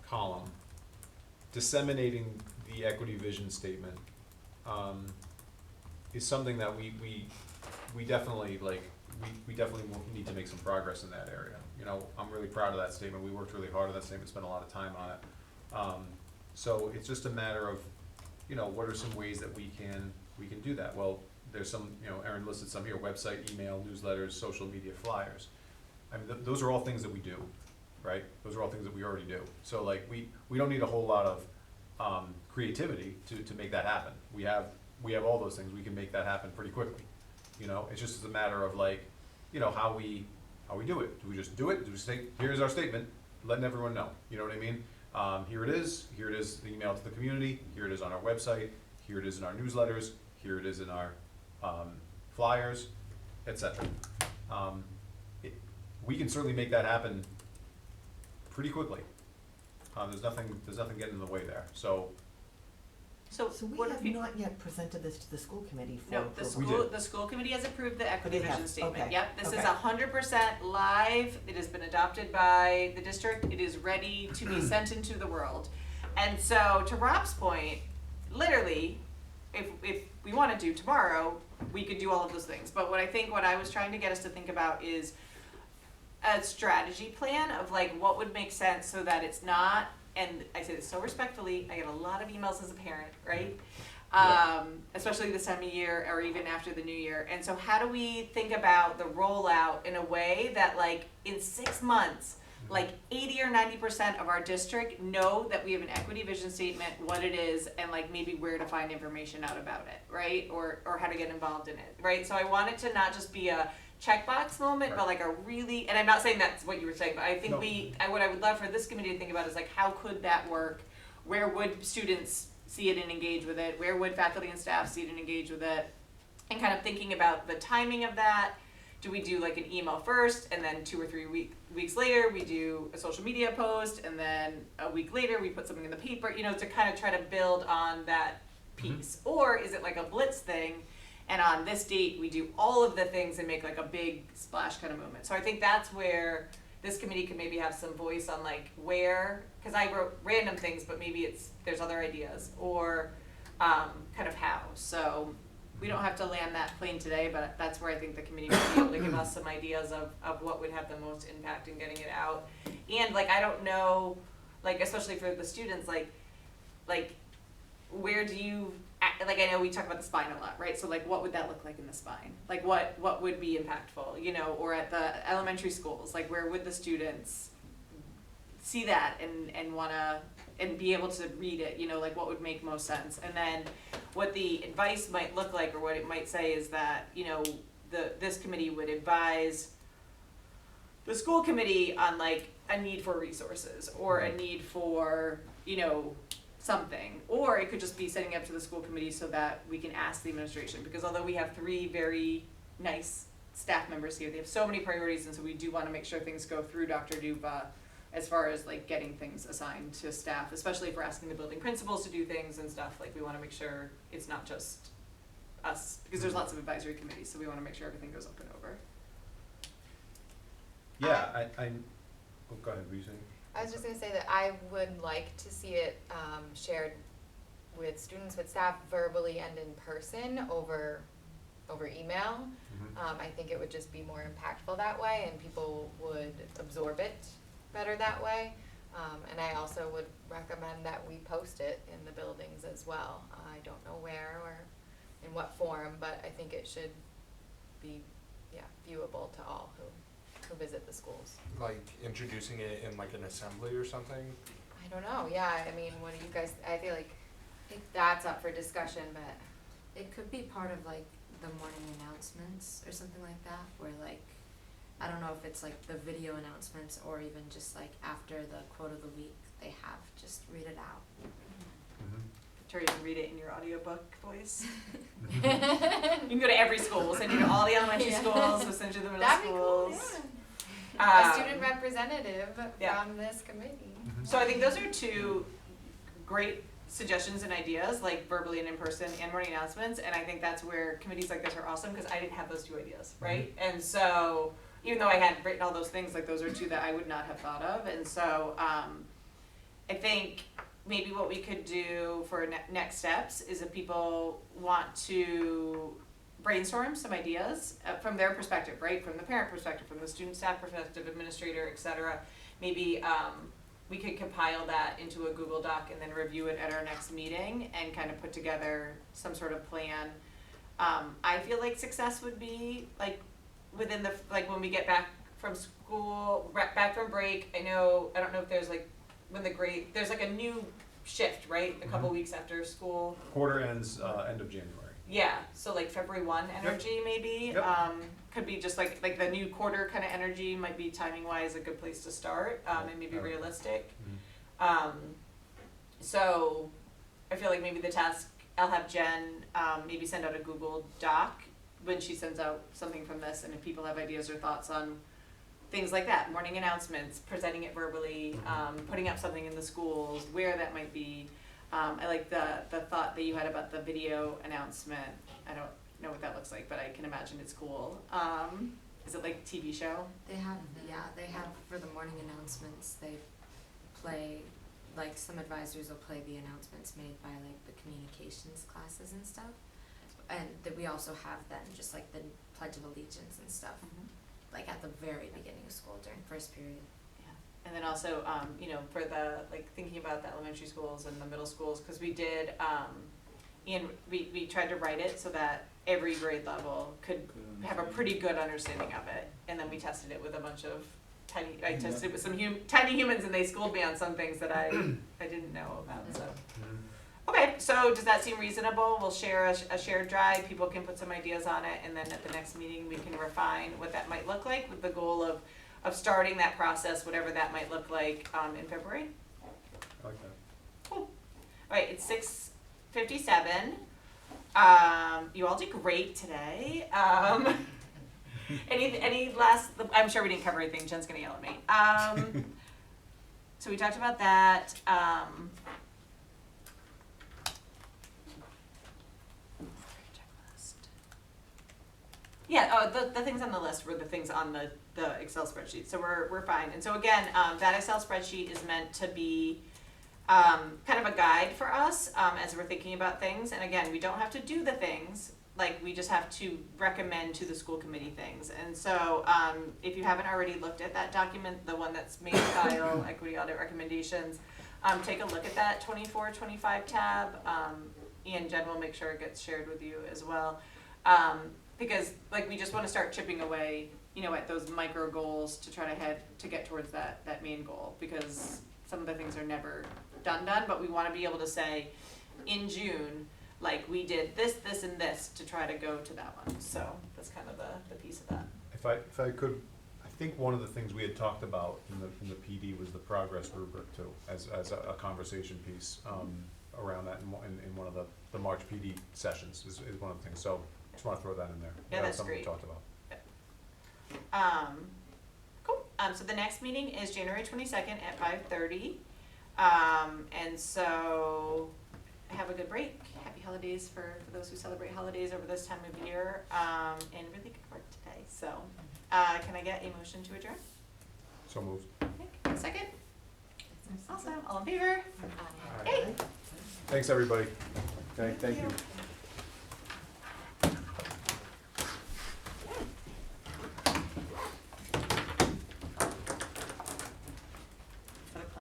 column, disseminating the equity vision statement, is something that we definitely like, we definitely will need to make some progress in that area. You know, I'm really proud of that statement, we worked really hard on that statement, spent a lot of time on it. So it's just a matter of, you know, what are some ways that we can do that? Well, there's some, you know, Erin listed some here, website, email, newsletters, social media, flyers. I mean, those are all things that we do, right? Those are all things that we already do. So like, we don't need a whole lot of creativity to make that happen. We have all those things, we can make that happen pretty quickly. You know, it's just a matter of like, you know, how we do it. Do we just do it? Do we say, here's our statement, letting everyone know, you know what I mean? Here it is, the email to the community, here it is on our website, here it is in our newsletters, here it is in our flyers, etc. We can certainly make that happen pretty quickly. There's nothing getting in the way there, so. So we what have if you? not yet presented this to the school committee for No, approval. did. the school committee has approved the equity they have, vision statement. okay, Yep, this is okay. 100% live. It has been adopted by the district. It is ready to be sent into the world. And so, to Rob's point, literally, if we wanted to tomorrow, we could do all of those things. But what I was trying to get us to think about is a strategy plan of like what would make sense so that it's not, and I say this so respectfully, I get a lot of emails as a parent, right? Yeah. Especially this time of year or even after the new year. And so how do we think about the rollout in a way that like in 6 months, like 80 or 90% of our district know that we have an equity vision statement, what it is, and like maybe where to find information out about it, right? Or how to get involved in it, right? So I want it to not just be a checkbox moment, but like a really, and I'm not saying that's what you were saying, but I think No. what I would love for this committee to think about is like, how could that work? Where would students see it and engage with it? Where would faculty and staff see it and engage with it? And kind of thinking about the timing of that. Do we do like an email first, and then 2 or 3 weeks later, we do a social media post, and then a week later, we put something in the paper, you know, to kind of try to build on that piece? Or is it like a blitz thing? And on this date, we do all of the things and make like a big splash kind of movement. So I think that's where this committee could maybe have some voice on like where, because I wrote random things, but maybe there's other ideas, or kind of how. So we don't have to land that plane today, but that's where I think the committee might be able to give us some ideas of what would have the most impact in getting it out. And like, I don't know, like especially for the students, like where do you, like I know we talk about the spine a lot, right? So like what would that look like in the spine? Like what would be impactful, you know, or at the elementary schools, like where would the students see that and wanna, and be able to read it, you know, like what would make most sense? And then what the advice might look like, or what it might say is that, you know, this committee would advise the school committee on like a need for resources or a need for, you know, something. Or it could just be setting up to the school committee so that we can ask the administration, because although we have 3 very nice staff members here, they have so many priorities, and so we do want to make sure things go through Dr. Dupa as far as like getting things assigned to staff, especially if we're asking the building principals to do things and stuff. Like we want to make sure it's not just us, because there's lots of advisory committees, so we want to make sure everything goes up and over. Yeah, oh, go ahead, were you saying? I was just gonna say that I would like to see it shared with students, with staff, verbally and in person over email. I think it would just be more impactful that way, and people would absorb it better that way. And I also would recommend that we post it in the buildings as well. I don't know where or in what form, but I think it should be, viewable to all who visit the schools. Like introducing it in like an assembly or something? I don't know, I mean, what do you guys, I feel like that's up for discussion, but It could be part of like the morning announcements or something like that, where like, I don't know if it's like the video announcements or even just like after the quote of the week, they have, just read it out. Victoria, you can read it in your audiobook voice. You can go to every school. We'll send you to all the elementary schools. We'll send you to the middle that'd be cool, schools. a student representative yeah. from this committee. So I think those are 2 great suggestions and ideas, like verbally and in person and morning announcements. And I think that's where committees like this are awesome, because I didn't have those 2 ideas, right? And so even though I had written all those things, like those are 2 that I would not have thought of. And so I think maybe what we could do for next steps is, if people want to brainstorm some ideas from their perspective, right? From the parent perspective, from the student staff perspective, administrator, et cetera, maybe we could compile that into a Google Doc and then review it at our next meeting and kind of put together some sort of plan. I feel like success would be like within the, like when we get back from school, back from break. I don't know if there's like, when there's like a new shift, right? A couple weeks after school. Quarter ends, end of January. Yeah, so like February 1 energy maybe. Yep. Could be just like the new quarter kind of energy might be timing wise a good place to start, and maybe realistic. So I feel like maybe the task, I'll have Jen maybe send out a Google Doc when she sends out something from this, and if people have ideas or thoughts on things like that, morning announcements, presenting it verbally, putting up something in the schools, where that might be. I like the thought that you had about the video announcement. I don't know what that looks like, but I can imagine it's cool. Is it like a TV show? They have, for the morning announcements, they play, like some advisors will play the announcements made by like the communications classes and stuff. And that we also have then just like the Pledge of Allegiance and stuff, like at the very beginning of school during first period. And then also, for the, like, thinking about the elementary schools and the middle schools, because we did, we tried to write it so that every grade level could have a pretty good understanding of it. And then we tested it with a bunch of I tested it with some tiny humans, and they schooled me on some things that I didn't know about, so. Okay, so does that seem reasonable? We'll share a shared drive, people can put some ideas on it, and then at the next meeting, we can refine what that might look like with the goal of starting that process, whatever that might look like, in February. I like that. Cool. All right, it's 6:57. You all did great today. Any last? I'm sure we didn't cover everything. Jen's gonna yell at me. So we talked about that. Yeah, the things on the list were the things on the Excel spreadsheet, so we're fine. And so again, that Excel spreadsheet is meant to be kind of a guide for us as we're thinking about things. And again, we don't have to do the things, like we just have to recommend to the school committee things. And so if you haven't already looked at that document, the one that's main style equity audit recommendations, take a look at that 24-25 tab. Ian, Jen will make sure it gets shared with you as well. Because like we just want to start chipping away, at those micro goals to try to get towards that main goal, because some of the things are never done, but we want to be able to say in June, like we did this, and this to try to go to that one. So that's kind of the piece of that. If I could, I think one of the things we had talked about in the PD was the progress rubric too, as a conversation piece, around that in one of the March PD sessions is one of the things, so just wanna throw that in there. Yeah, that's something we great. talked about. Cool. So the next meeting is January 22nd at 5:30. And so have a good break. Happy holidays for those who celebrate holidays over this time of year. And really good work today. So, can I get a motion to adjourn? So moved. Okay, second? Awesome. All in favor? Uh, Okay. Thanks, everybody. Okay, thank you.